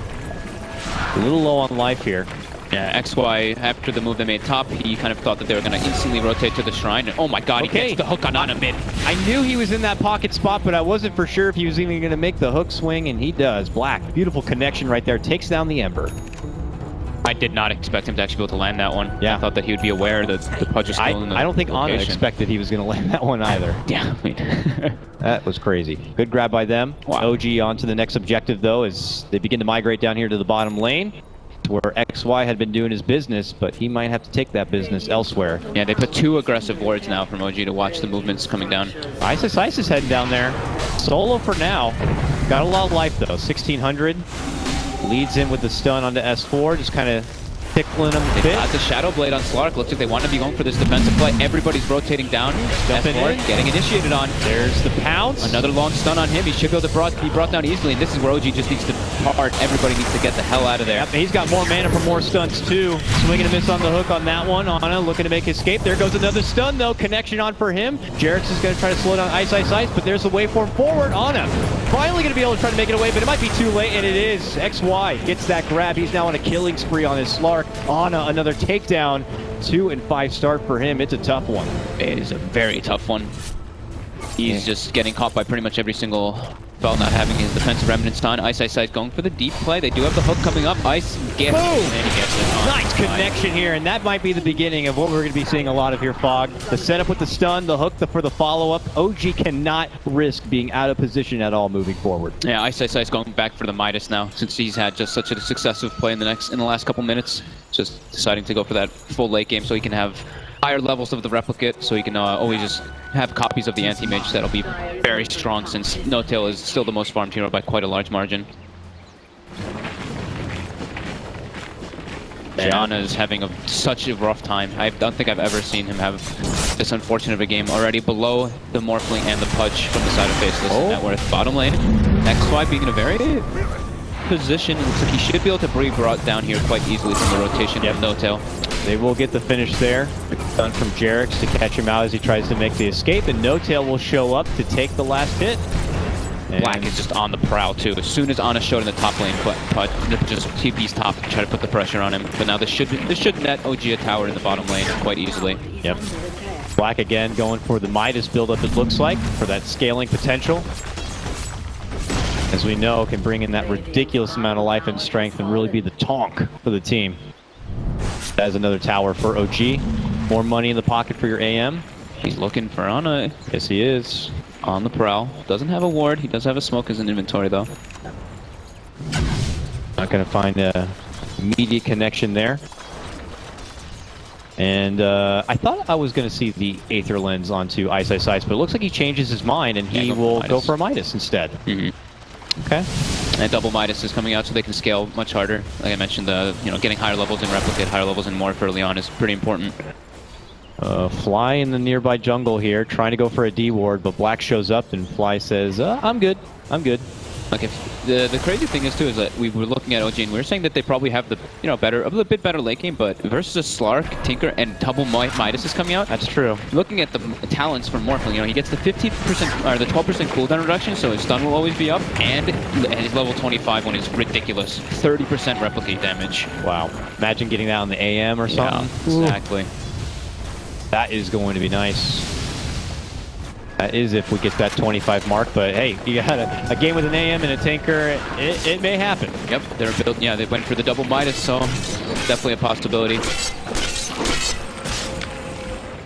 a little low on life here. Yeah, XY, after the move they made top, he kind of thought that they were going to instantly rotate to the Shrine. And, oh my god, he gets the hook on Ana mid. I knew he was in that pocket spot, but I wasn't for sure if he was even going to make the hook swing, and he does. Black, beautiful connection right there, takes down the Ember. I did not expect him to actually be able to land that one. Yeah. I thought that he would be aware that the Pudge is still in the I don't think location. Ana expected he was going to land that one either. Yeah, I mean... That was crazy. Good grab by them. Wow. OG on to the next objective, though, as they begin to migrate down here to the bottom lane, where XY had been doing his business, but he might have to take that business elsewhere. Yeah, they put 2 aggressive wards now from OG to watch the movements coming down. Ice is heading down there. Solo for now. Got a lot of life though. 1600 leads in with the stun onto S4, just kind of tickling him a They bit. got the Shadow Blade on Slark. Looks like they want to be going for this defensive play. Everybody's rotating down. Jumping S4 in. getting initiated on. There's the pounce. Another long stun on him. He should be able to be brought down easily. And this is where OG just needs to part. Everybody needs to get the hell out of there. Yep, he's got more mana for more stuns too. Swinging a miss on the hook on that one. Ana looking to make escape. There goes another stun though. Connection on for him. Jarex is going to try to slow down Ice, but there's the waveform forward. Ana finally going to be able to try to make it away, but it might be too late, and it is. XY gets that grab. He's now on a killing spree on his Slark. Ana, another takedown. 2 and 5 start for him. It's a tough one. It is a very tough one. He's just getting caught by pretty much every single spell, not having his defensive remnants on. Ice going for the deep play. They do have the hook coming up. Ice gets it, and he gets it on. Nice connection here, and that might be the beginning of what we're going to be seeing a lot of here, Fog. The setup with the stun, the hook for the follow-up. OG cannot risk being out of position at all moving forward. Yeah, Ice going back for the Midas now, since he's had just such a successive play in the last couple minutes. Just deciding to go for that full late game so he can have higher levels of the replicate, so he can always just have copies of the anti-mage that'll be very strong, since No-Tail is still the most farmed hero by quite a large margin. Ana is having such a rough time. I don't think I've ever seen him have this unfortunate of a game. Already below the Morphling and the Pudge from the side of Faceless. Net worth bottom lane. XY being in a very position. It looks like he should be able to be brought down here quite easily from the rotation of No-Tail. They will get the finish there. Done from Jarex to catch him out as he tries to make the escape, and No-Tail will show up to take the last hit. And Black is just on the prowl too. As soon as Ana showed in the top lane, Pud just TP's top to try to put the pressure on him. But now this should net OG a tower in the bottom lane quite easily. Yep. Black again going for the Midas buildup, it looks like, for that scaling potential. As we know, can bring in that ridiculous amount of life and strength and really be the tonk for the team. That is another tower for OG. More money in the pocket for your AM. He's looking for Ana. Yes, he is. On the prowl. Doesn't have a ward. He does have a smoke as an inventory though. Not going to find a immediate connection there. And I thought I was going to see the Aether Lens onto Ice, but it looks like he changes his mind and he will go for a Midas instead. Okay. And double Midas is coming out so they can scale much harder. Like I mentioned, getting higher levels in Replicate, higher levels in Morph early on is pretty important. Fly in the nearby jungle here, trying to go for a D ward, but Black shows up and Fly says, I'm good. Like if the crazy thing is too is that we were looking at OG and we were saying that they probably have the a little bit better late game, but versus a Slark, Tinker, and double Midas is coming out. That's true. Looking at the talents for Morphling, he gets the 15% or the 12% cooldown reduction, so his stun will always be up, and his level 25 one is ridiculous, 30% replicate damage. Wow. Imagine getting that on the AM or something. Yeah, exactly. That is going to be nice. That is if we get that 25 mark, but hey, you got a game with an AM and a Tinker, it may happen. Yep, they went for the double Midas, so definitely a possibility.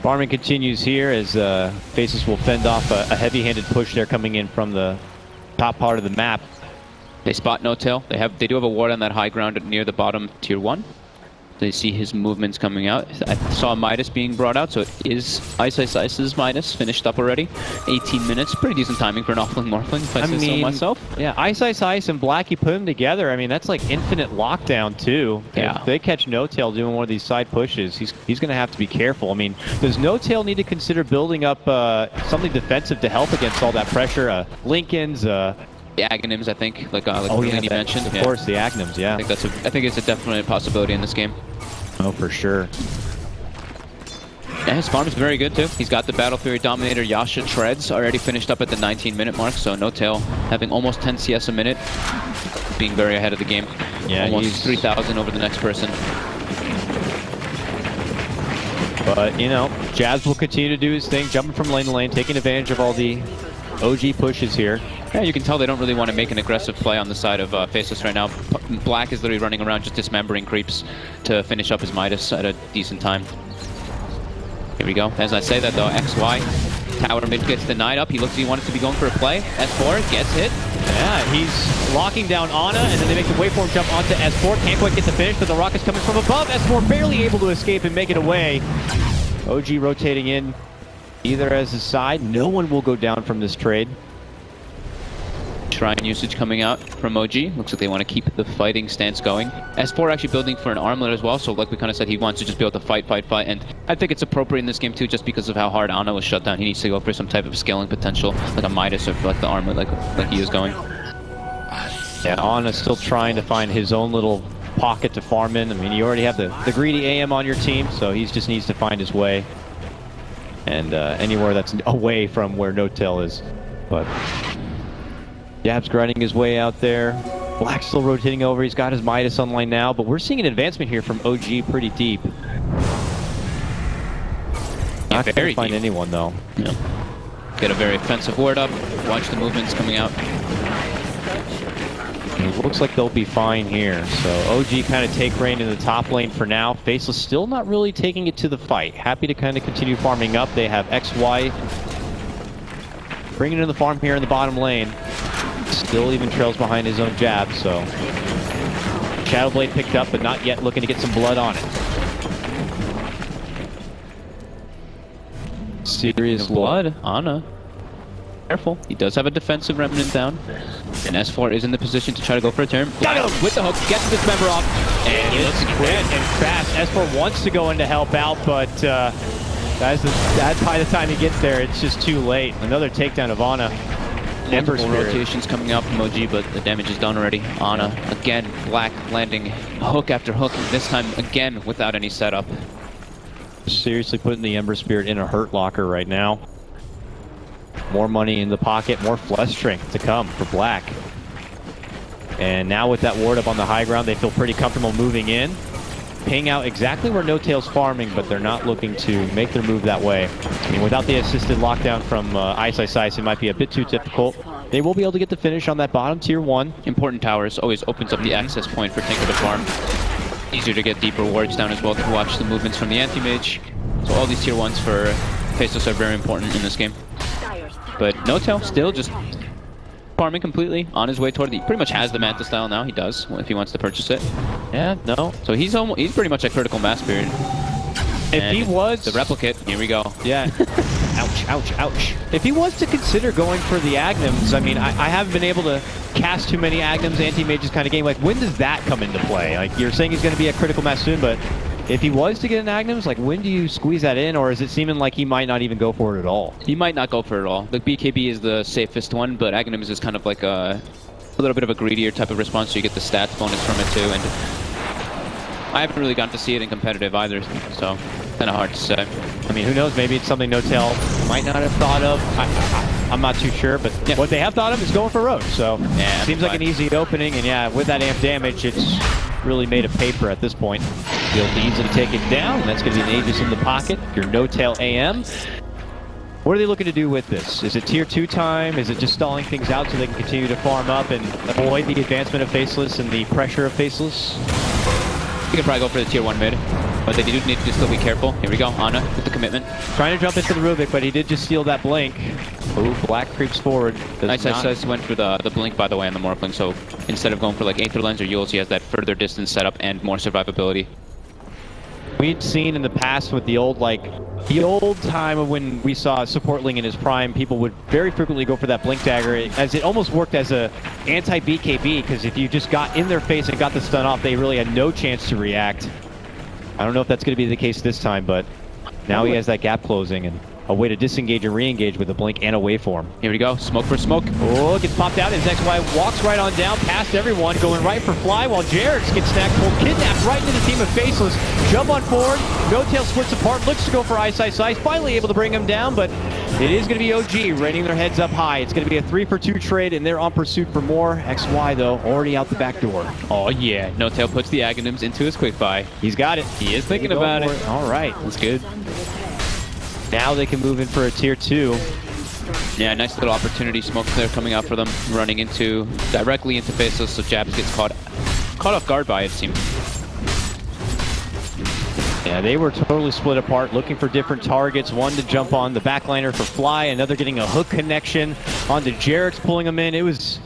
Farming continues here as Faceless will fend off a heavy-handed push there coming in from the top part of the map. They spot No-Tail. They do have a ward on that high ground near the bottom tier 1. They see his movements coming out. I saw Midas being brought out, so it is Ice's Midas finished up already. 18 minutes, pretty decent timing for an offlane Morphling, if I say so myself. Yeah, Ice and Black, you put them together. I mean, that's like infinite lockdown too. Yeah. If they catch No-Tail doing one of these side pushes, he's going to have to be careful. I mean, does No-Tail need to consider building up something defensive to help against all that pressure? Lincoln's. The Aghanims, I think, like you mentioned. Of course, the Aghanims, yeah. I think it's a definite possibility in this game. Oh, for sure. Yeah, his farm is very good too. He's got the Battle Fury Dominator Yasha Treads already finished up at the 19-minute mark, so No-Tail having almost 10 CS a minute, being very ahead of the game. Yeah, almost 3,000 over the next person. But, Jazz will continue to do his thing, jumping from lane to lane, taking advantage of all the OG pushes here. Yeah, you can tell they don't really want to make an aggressive play on the side of Faceless right now. Black is literally running around just dismembering creeps to finish up his Midas at a decent time. Here we go. As I say that though, XY. Tower mid gets denied up. He looks like he wanted to be going for a play. S4 gets hit. Yeah, he's locking down Ana, and then they make the waveform jump onto S4. Can't quite get the finish, but the rocket's coming from above. S4 barely able to escape and make it away. OG rotating in either as a side. No one will go down from this trade. Shrine usage coming out from OG. Looks like they want to keep the fighting stance going. S4 actually building for an armlet as well, so like we kind of said, he wants to just be able to fight, and I think it's appropriate in this game too, just because of how hard Ana was shut down. He needs to go for some type of scaling potential, like a Midas or like the armlet, like he is going. Yeah, Ana's still trying to find his own little pocket to farm in. I mean, you already have the greedy AM on your team, so he just needs to find his way. And anywhere that's away from where No-Tail is. But Yab's grinding his way out there. Black's still rotating over. He's got his Midas online now, but we're seeing an advancement here from OG pretty deep. Not going to find anyone, though. Yeah. Get a very offensive ward up. Watch the movements coming out. It looks like they'll be fine here. So OG kind of take reign in the top lane for now. Faceless still not really taking it to the fight. Happy to kind of continue farming up. They have XY bringing in the farm here in the bottom lane. Still even trails behind his own jab, so Shadowblade picked up, but not yet looking to get some blood on it. Serious blood. Ana. Careful. He does have a defensive remnant down. And S4 is in the position to try to go for a turn. Got him! With the hook, gets this member off. And he looks quick and fast. S4 wants to go in to help out, but guys, by the time he gets there, it's just too late. Another takedown of Ana. Ember Spirit. Rotations coming out from OG, but the damage is done already. Ana, again, Black landing hook after hook, this time again without any setup. Seriously putting the Ember Spirit in a hurt locker right now. More money in the pocket, more flesh strength to come for Black. And now with that ward up on the high ground, they feel pretty comfortable moving in. Ping out exactly where No-Tail's farming, but they're not looking to make their move that way. I mean, without the assisted lockdown from Ice, it might be a bit too difficult. They will be able to get the finish on that bottom tier 1. Important towers always opens up the access point for Tinker to farm. Easier to get deeper wards down as well to watch the movements from the anti-mage. So all these tier 1s for Faceless are very important in this game. But No-Tail still just farming completely on his way toward the... He pretty much has the Manta style now. He does, if he wants to purchase it. Yeah, no. So he's pretty much a critical mass period. If he was... The replicate, here we go. Yeah. Ouch, ouch, ouch. If he was to consider going for the Agnums, I mean, I haven't been able to cast too many Agnums, anti-mages kind of game. Like, when does that come into play? Like, you're saying he's going to be a critical mass soon, but if he was to get an Agnums, like, when do you squeeze that in, or is it seeming like he might not even go for it at all? He might not go for it at all. The BKB is the safest one, but Agnums is kind of like a little bit of a greedier type of response, so you get the stats bonus from it too, and I haven't really gotten to see it in competitive either, so kind of hard to say. I mean, who knows? Maybe it's something No-Tail might not have thought of. I'm not too sure, but yeah, what they have thought of is going for Roach. So yeah, seems like an easy opening, and yeah, with that amp damage, it's really made a paper at this point. Feel easy to take it down, and that's going to be an Aegis in the pocket. Your No-Tail AM. What are they looking to do with this? Is it tier 2 time? Is it just stalling things out so they can continue to farm up and avoid the advancement of Faceless and the pressure of Faceless? You could probably go for the tier 1 mid, but they do need to still be careful. Here we go, Ana with the commitment. Trying to jump into the Rubik, but he did just steal that blink. Ooh, Black creeps forward. Nice went for the blink, by the way, on the Morphling, so instead of going for like Aether Lens or Yules, he has that further distance setup and more survivability. We'd seen in the past with the old time of when we saw Supportling in his prime, people would very frequently go for that blink dagger, as it almost worked as a anti-BKB, because if you just got in their face and got the stun off, they really had no chance to react. I don't know if that's going to be the case this time, but now he has that gap closing and a way to disengage and re-engage with a blink and a waveform. Here we go, smoke for smoke. Oh, gets popped out, his XY walks right on down past everyone, going right for Fly, while Jared gets snagged, pulled, kidnapped right into the team of Faceless. Jump on forward, No-Tail splits apart, looks to go for Ice, finally able to bring him down, but it is going to be OG rating their heads up high. It's going to be a 3-for-2 trade, and they're on pursuit for more. XY, though, already out the back door. Oh, yeah. No-Tail puts the Aghanims into his quick buy. He's got it. He is thinking about it. All right. That's good. Now they can move in for a tier 2. Yeah, nice little opportunity smoke there coming out for them, running directly into Faceless, so Jabs gets caught off guard by it, seems. Yeah, they were totally split apart, looking for different targets. One to jump on the backliner for Fly, another getting a hook connection onto Jarek's, pulling him in. It was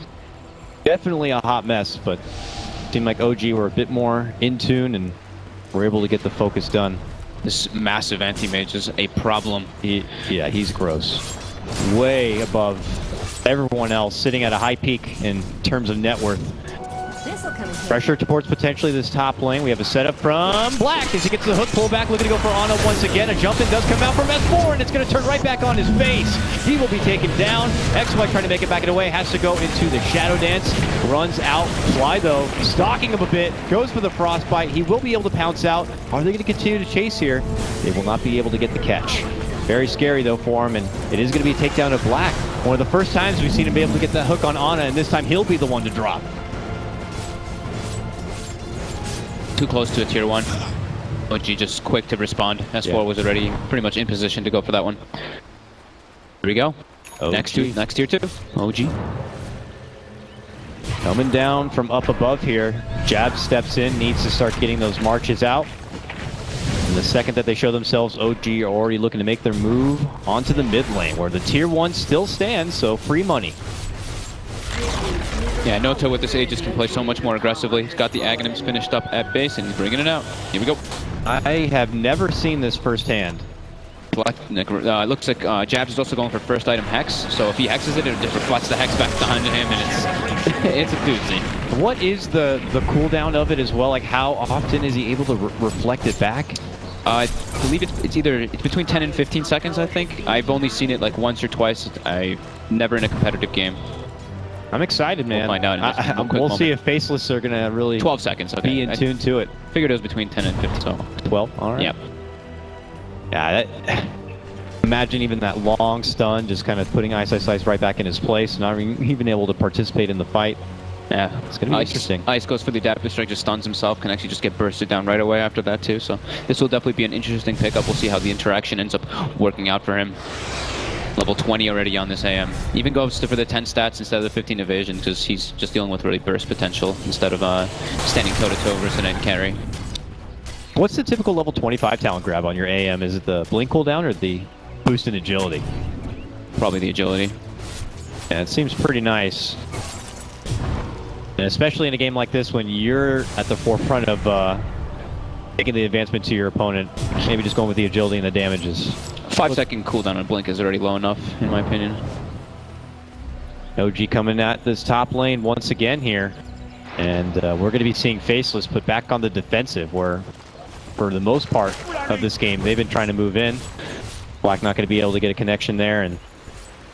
definitely a hot mess, but it seemed like OG were a bit more in tune and were able to get the focus done. This massive anti-mage is a problem. Yeah, he's gross. Way above Everyone else sitting at a high peak in terms of net worth. Pressure towards potentially this top lane. We have a setup from Black as he gets the hook pull back, looking to go for Ana once again. A jump in does come out from S4, and it's going to turn right back on his face. He will be taken down. XY trying to make it back away, has to go into the Shadow Dance. Runs out. Fly though, stalking him a bit, goes for the Frostbite. He will be able to pounce out. Are they going to continue to chase here? They will not be able to get the catch. Very scary though for him, and it is going to be a takedown of Black. One of the first times we've seen him be able to get that hook on Ana, and this time he'll be the one to drop. Too close to a tier 1. OG just quick to respond. S4 was already pretty much in position to go for that one. Here we go. OG. Next tier 2. OG. Coming down from up above here. Jab steps in, needs to start getting those marches out. And the second that they show themselves, OG are already looking to make their move onto the mid lane, where the tier 1 still stands, so free money. Yeah, Noto with this Aegis can play so much more aggressively. He's got the Aghanims finished up at base and he's bringing it out. Here we go. I have never seen this firsthand. It looks like Jabs is also going for first item Hex, so if he hexes it, it just reflects the Hex back behind him, and it's a doozy. What is the cooldown of it as well? Like, how often is he able to reflect it back? I believe it's between 10 and 15 seconds, I think. I've only seen it like once or twice. Never in a competitive game. I'm excited, man. We'll find out. We'll see if Faceless are going to really 12 seconds, okay. be in tune to it. Figured it was between 10 and 15, so. 12? All right. Yep. Yeah, imagine even that long stun, just kind of putting Ice right back in his place, not even able to participate in the fight. Yeah, it's going to be interesting. Ice goes for the Adaptive Strike, just stuns himself, can actually just get bursted down right away after that too, so this will definitely be an interesting pickup. We'll see how the interaction ends up working out for him. Level 20 already on this AM. Even goes for the 10 stats instead of the 15 evasion, because he's just dealing with really burst potential instead of standing toe-to-toe versus an end carry. What's the typical level 25 talent grab on your AM? Is it the blink cooldown or the boost in agility? Probably the agility. Yeah, it seems pretty nice. And especially in a game like this when you're at the forefront of taking the advancement to your opponent, maybe just going with the agility and the damages. 5-second cooldown on blink is already low enough, in my opinion. OG coming at this top lane once again here. And we're going to be seeing Faceless put back on the defensive, where for the most part of this game, they've been trying to move in. Black not going to be able to get a connection there and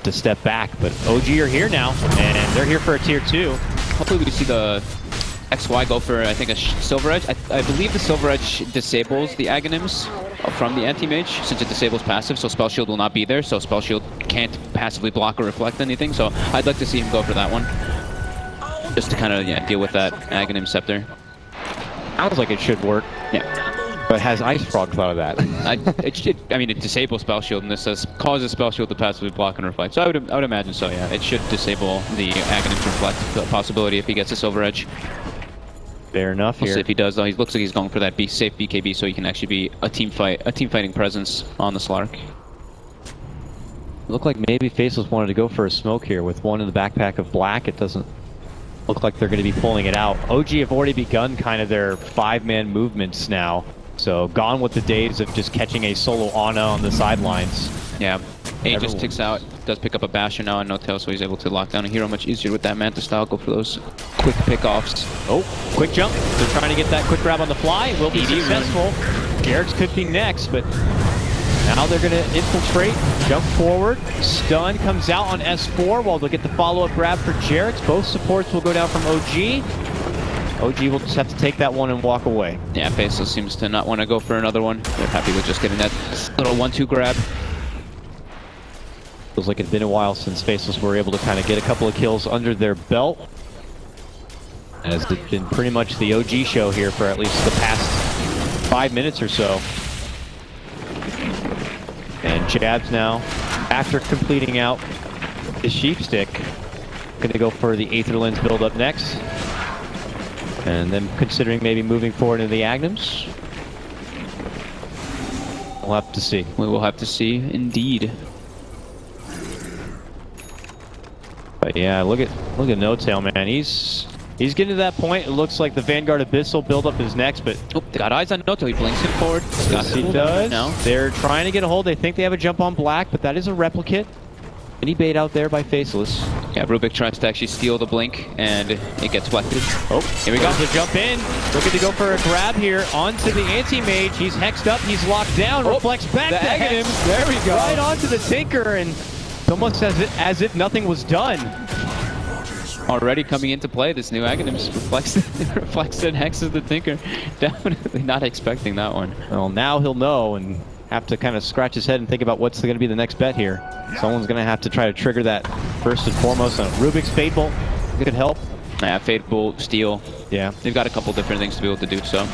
to step back. But OG are here now, and they're here for a tier 2. Hopefully we see the XY go for, I think, a Silver Edge. I believe the Silver Edge disables the Aghanims from the Anti-Mage, since it disables passive, so Spell Shield will not be there, so Spell Shield can't passively block or reflect anything, so I'd like to see him go for that one. Just to kind of, deal with that Aghanim Scepter. Sounds like it should work. Yeah. But has Ice Frog thought of that? I mean, it disables Spell Shield, and this says causes Spell Shield to passively block and reflect. So I would imagine so, yeah. It should disable the Aghanim's reflect possibility if he gets a Silver Edge. Fair enough We'll here. see if he does, though. He looks like he's going for that safe BKB, so he can actually be a team fighting presence on the Slark. Look like maybe Faceless wanted to go for a smoke here with one in the backpack of Black. It doesn't look like they're going to be pulling it out. OG have already begun kind of their 5-man movements now. So gone with the days of just catching a solo Ana on the sidelines. Yeah, Aegis ticks out, does pick up a Basher now on No-Tail, so he's able to lock down a hero much easier with that Manta style. Go for those quick pickoffs. Oh, quick jump. They're trying to get that quick grab on the fly. Will be successful. Garrett's could be next, but now they're going to infiltrate, jump forward. Stun comes out on S4 while they'll get the follow-up grab for Jarrett's. Both supports will go down from OG. OG will just have to take that one and walk away. Yeah, Faceless seems to not want to go for another one. They're happy with just getting that little 1-2 grab. Feels like it's been a while since Faceless were able to kind of get a couple of kills under their belt. As it's been pretty much the OG show here for at least the past 5 minutes or so. And Jabs now, after completing out his Sheep Stick, going to go for the Aether Lens build up next. And then considering maybe moving forward into the Aghanims. We'll have to see. We will have to see, indeed. But yeah, look at No-Tail, man. He's getting to that point. It looks like the Vanguard Abyssal build-up is next, but Oh, they got eyes on No-Tail. He blinks him forward. yes, he does. Now. They're trying to get a hold. They think they have a jump on Black, but that is a replicate. Any bait out there by Faceless. Yeah, Rubik tries to actually steal the blink, and it gets deflected. Oh, here we go. To jump in, looking to go for a grab here onto the anti-mage. He's hexed up, he's locked down, reflects back to Hex. There we go. Right onto the Tinker, and it's almost as if nothing was done. Already coming into play, this new Aghanims reflects and hexes the Tinker. Definitely not expecting that one. Well, now he'll know and have to kind of scratch his head and think about what's going to be the next bet here. Someone's going to have to try to trigger that first and foremost. Rubik's Fade Bolt could help. Yeah, Fade Bolt, Steel. Yeah. They've got a couple different things to be able to do so.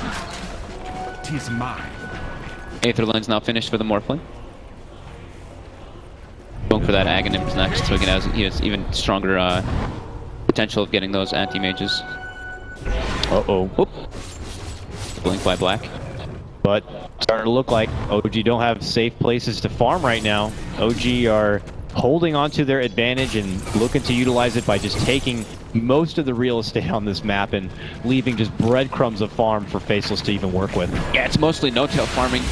'Tis mine. Aether Lens now finished for the Morphling. Going for that Aghanims next, so he has even stronger potential of getting those anti-mages. Uh-oh. Oop. Blink by Black. But starting to look like OG don't have safe places to farm right now. OG are holding onto their advantage and looking to utilize it by just taking most of the real estate on this map and leaving just breadcrumbs of farm for Faceless to even work with. Yeah, it's mostly no-tail farming.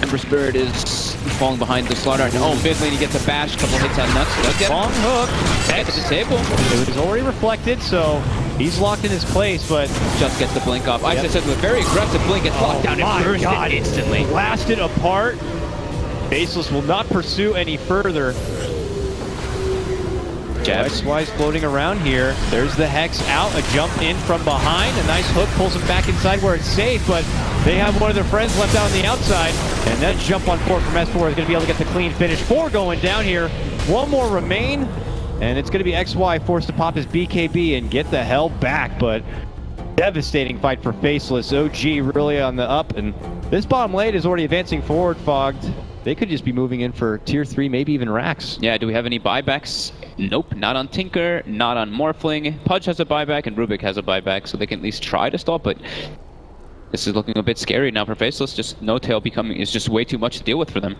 Ember Spirit is falling behind the Slaughter. Oh, mid lane, he gets a bash, couple hits on nuts. Does get Long hook. at the table. It was already reflected, so he's locked in his place, but Just gets the blink off. Ice said with a very aggressive blink, gets locked down and burst it instantly. Blasted apart. Faceless will not pursue any further. Jabs. X-Wise floating around here. There's the Hex out, a jump in from behind. A nice hook pulls him back inside where it's safe, but they have one of their friends left out on the outside. And that jump on 4 from S4 is going to be able to get the clean finish. 4 going down here. 1 more remain. And it's going to be XY forced to pop his BKB and get the hell back. But devastating fight for Faceless. OG really on the up. And this bottom lane is already advancing forward, Fogged. They could just be moving in for tier 3, maybe even Rax. Yeah, do we have any buybacks? Nope, not on Tinker, not on Morphling. Pudge has a buyback and Rubik has a buyback, so they can at least try to stall, but this is looking a bit scary now for Faceless. Just no-tail is just way too much to deal with for them.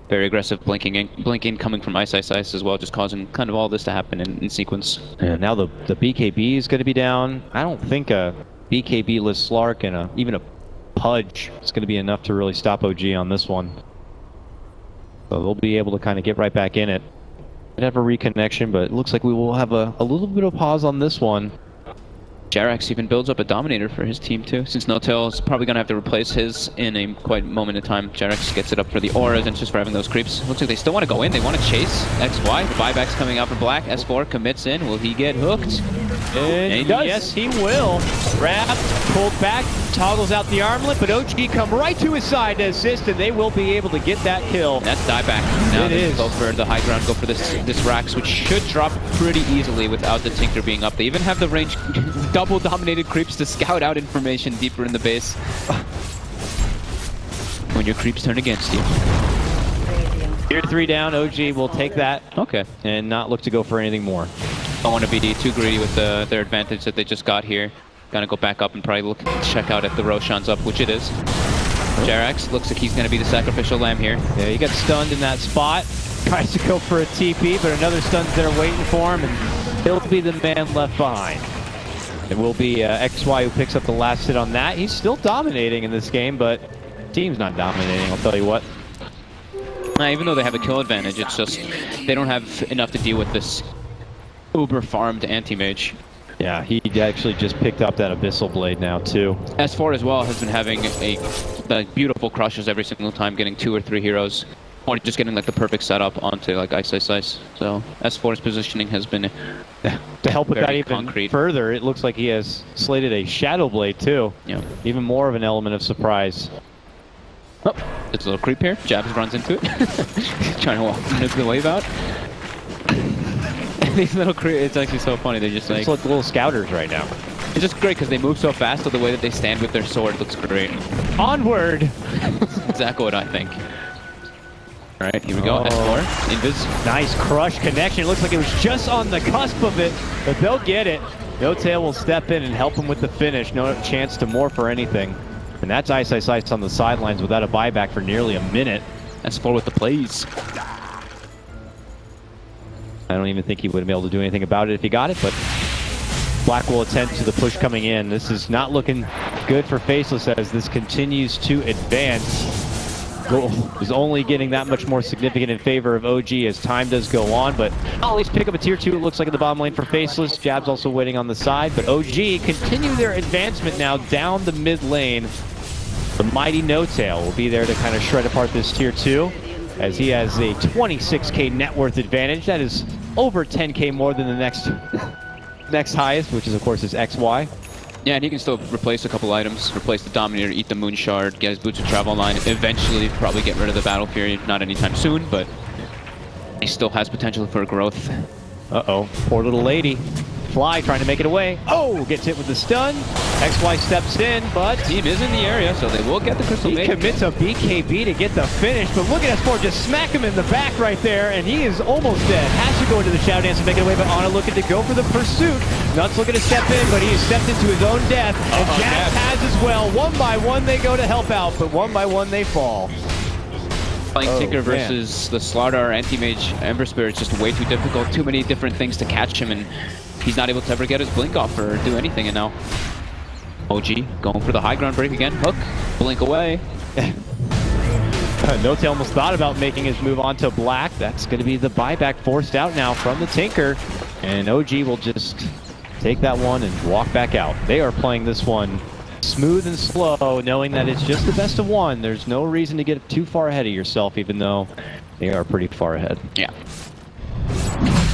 Very aggressive blinking coming from Ice as well, just causing kind of all this to happen in sequence. And now the BKB is going to be down. I don't think a BKB-less Slark and even a Pudge is going to be enough to really stop OG on this one. So they'll be able to kind of get right back in it. Might have a reconnection, but it looks like we will have a little bit of pause on this one. Jarax even builds up a Dominator for his team too, since No-Tail is probably going to have to replace his in a quite moment in time. Jarax gets it up for the auras and just for having those creeps. Looks like they still want to go in, they want to chase XY. The buyback's coming out for Black. S4 commits in, will he get hooked? And he does. Yes, he will. Wrapped, pulled back, toggles out the armlet, but OG come right to his side to assist, and they will be able to get that kill. That's dieback. Now It they is. go for the high ground, go for this Rax, which should drop pretty easily without the Tinker being up. They even have the range double dominated creeps to scout out information deeper in the base. When your creeps turn against you. Tier 3 down, OG will take that Okay. and not look to go for anything more. Don't want to be too greedy with their advantage that they just got here. Gonna go back up and probably check out if the Roshan's up, which it is. Jarax looks like he's gonna be the sacrificial lamb here. Yeah, he got stunned in that spot. Tries to go for a TP, but another stun's there waiting for him, and he'll be the man left behind. It will be XY who picks up the last hit on that. He's still dominating in this game, but team's not dominating, I'll tell you what. Even though they have a kill advantage, it's just they don't have enough to deal with this uber farmed anti-mage. Yeah, he actually just picked up that Abyssal Blade now, too. S4 as well has been having the beautiful crushes every single time, getting 2 or 3 heroes, or just getting like the perfect setup onto like Ice. So S4's positioning has been To help with that very even concrete. further, it looks like he has slated a Shadow Blade, too. Yeah. Even more of an element of surprise. Oh, it's a little creep here. Jabs runs into it. Trying to walk nuke the wave out. These little creeps, it's actually so funny. They're just like, It's like little scouters right now. it's just great because they move so fast, so the way that they stand with their sword looks great. Onward! Exactly what I think. All right, here we go. Oh. S4, Invis. Nice crush connection. It looks like it was just on the cusp of it, but they'll get it. No-Tail will step in and help him with the finish. No chance to morph or anything. And that's Ice on the sidelines without a buyback for nearly a minute. S4 with the plays. I don't even think he would have been able to do anything about it if he got it, but Black will attend to the push coming in. This is not looking good for Faceless as this continues to advance. goal is only getting that much more significant in favor of OG as time does go on, but at least pick up a tier 2, it looks like, in the bottom lane for Faceless. Jab's also waiting on the side, but OG continue their advancement now down the mid lane. The mighty No Tail will be there to kind of shred apart this tier 2, as he has a 26k net worth advantage. That is over 10k more than the next highest, which is of course his XY. Yeah, and he can still replace a couple items, replace the Dominator, eat the Moon Shard, get his Boots of Travel online, eventually probably get rid of the Battle Fury, not anytime soon, but he still has potential for growth. Uh-oh, poor little lady. Fly trying to make it away. Oh, gets hit with the stun. XY steps in, but Team is in the area, so they will get the Crystal he Maiden. commits a BKB to get the finish, but look at S4 just smack him in the back right there, and he is almost dead. Has to go into the Shadow Dance and make it away, but Ana looking to go for the pursuit. Nuts looking to step in, but he has stepped into his own death, and Jazz has as well. One by one they go to help out, but one by one they fall. Playing Tinker versus the Slardar Anti-Mage Ember Spirit is just way too difficult. Too many different things to catch him, and he's not able to ever get his blink off or do anything, and now OG going for the high ground break again. Hook, blink away. No Tail almost thought about making his move onto Black. That's going to be the buyback forced out now from the Tinker, and OG will just take that one and walk back out. They are playing this one smooth and slow, knowing that it's just the best of one. There's no reason to get too far ahead of yourself, even though they are pretty far ahead. Yeah.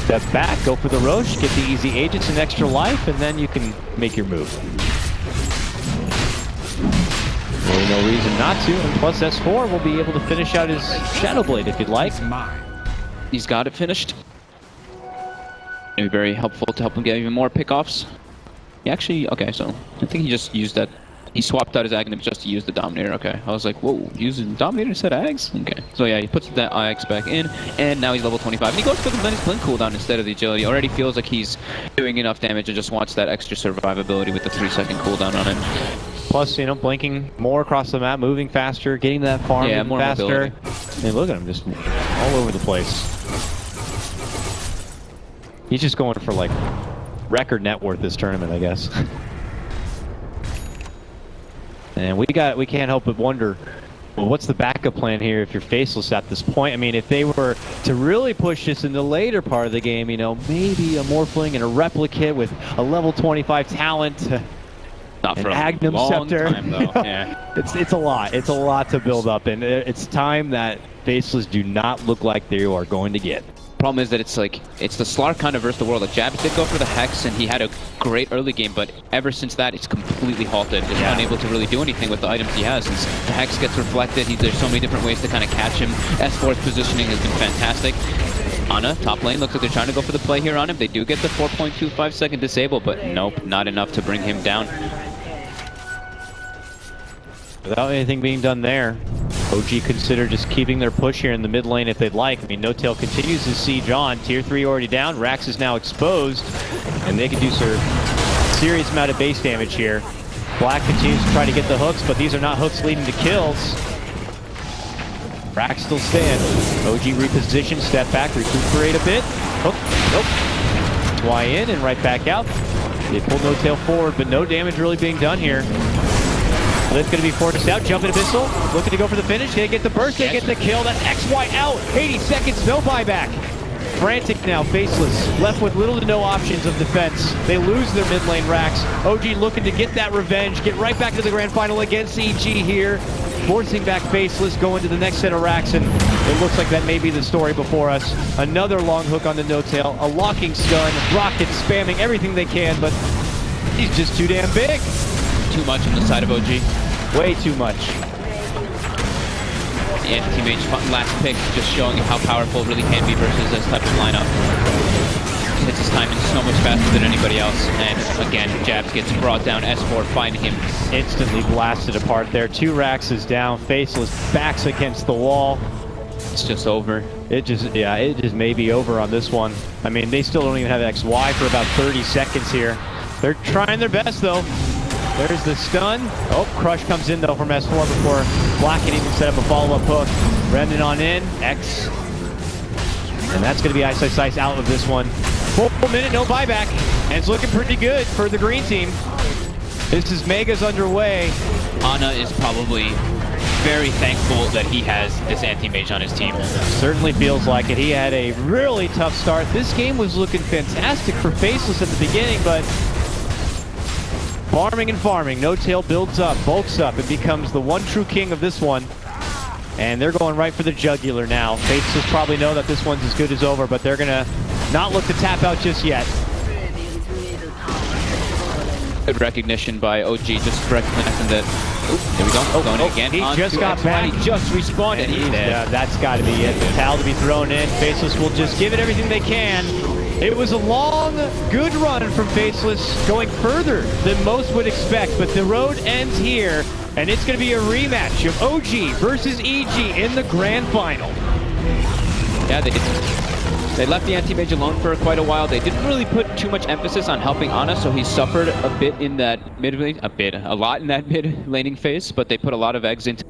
Step back, go for the Roche, get the easy agents and extra life, and then you can make your move. Really no reason not to, and plus S4 will be able to finish out his Shadow Blade if you'd like. Is mine. He's got it finished. It'd be very helpful to help him get even more pickoffs. He actually, okay, so I think he just used that. He swapped out his Aghanim just to use the Dominator. Okay, I was like, whoa, using Dominator instead of Ags? Okay, so yeah, he puts that IX back in, and now he's level 25. And he goes for the Menace Blink cooldown instead of the Agility. Already feels like he's doing enough damage and just wants that extra survivability with the 3-second cooldown on him. Plus, you know, blinking more across the map, moving faster, getting that farm more faster. mobility. And look at him, just all over the place. He's just going for like record net worth this tournament, I guess. And we can't help but wonder, well, what's the backup plan here if you're Faceless at this point? I mean, if they were to really push this in the later part of the game, you know, maybe a Morphling and a Replicate with a level 25 talent. Not for an a Aghanim long Scepter. time, though. Yeah. It's a lot. It's a lot to build up, and it's time that Faceless do not look like they are going to get. Problem is that it's the Slark kind of versus the world. Like Jabs did go for the Hex, and he had a great early game, but ever since that, it's completely halted. Just unable to really do anything with the items he has. Since the Hex gets reflected, there's so many different ways to kind of catch him. S4's positioning has been fantastic. Ana, top lane, looks like they're trying to go for the play here on him. They do get the 4.25 second disable, but nope, not enough to bring him down. Without anything being done there, OG consider just keeping their push here in the mid lane if they'd like. I mean, No Tail continues to siege on. Tier 3 already down. Rax is now exposed, and they can do some serious amount of base damage here. Black continues to try to get the hooks, but these are not hooks leading to kills. Rax still stands. OG reposition, step back, recuperate a bit. Hook, nope. Fly in and right back out. They pull No Tail forward, but no damage really being done here. Lift going to be forced out, jumping Abyssal, looking to go for the finish, they get the burst, they get the kill, that XY out, 80 seconds, no buyback. Frantic now, Faceless, left with little to no options of defense. They lose their mid lane Rax. OG looking to get that revenge, get right back to the grand final against EG here, forcing back Faceless, going to the next set of Rax, and it looks like that may be the story before us. Another long hook on the No Tail, a locking stun, rockets spamming everything they can, but he's just too damn big. Too much on the side of OG. Way too much. The anti-mage last pick, just showing how powerful it really can be versus this type of lineup. Hits his timing so much faster than anybody else, and again, Jabs gets brought down. S4 finding him. Instantly blasted apart there. 2 Raxes down. Faceless backs against the wall. It's just over. It just may be over on this one. I mean, they still don't even have XY for about 30 seconds here. They're trying their best though. There's the stun. Oh, Crush comes in though from S4 before Black can even set up a follow-up hook. Remnant on in, X. And that's going to be Ice out of this one. 4 minute, no buyback. And it's looking pretty good for the green team. This is Mega's underway. Ana is probably very thankful that he has this anti-mage on his team. Certainly feels like it. He had a really tough start. This game was looking fantastic for Faceless at the beginning, but farming and farming. No Tail builds up, bulks up, and becomes the one true king of this one. And they're going right for the jugular now. Faceless probably know that this one's as good as over, but they're gonna not look to tap out just yet. Good recognition by OG, just recognizing that. Oop, there we go. Going in again. He just got back. He just respawned and he's dead. Yeah, that's got to be it. The towel to be thrown in. Faceless will just give it everything they can. It was a long, good run from Faceless, going further than most would expect, but the road ends here, and it's going to be a rematch of OG versus EG in the grand final. Yeah, they left the anti-mage alone for quite a while. They didn't really put too much emphasis on helping Ana, so he suffered a bit in that mid lane, a lot in that mid laning phase, but they put a lot of eggs into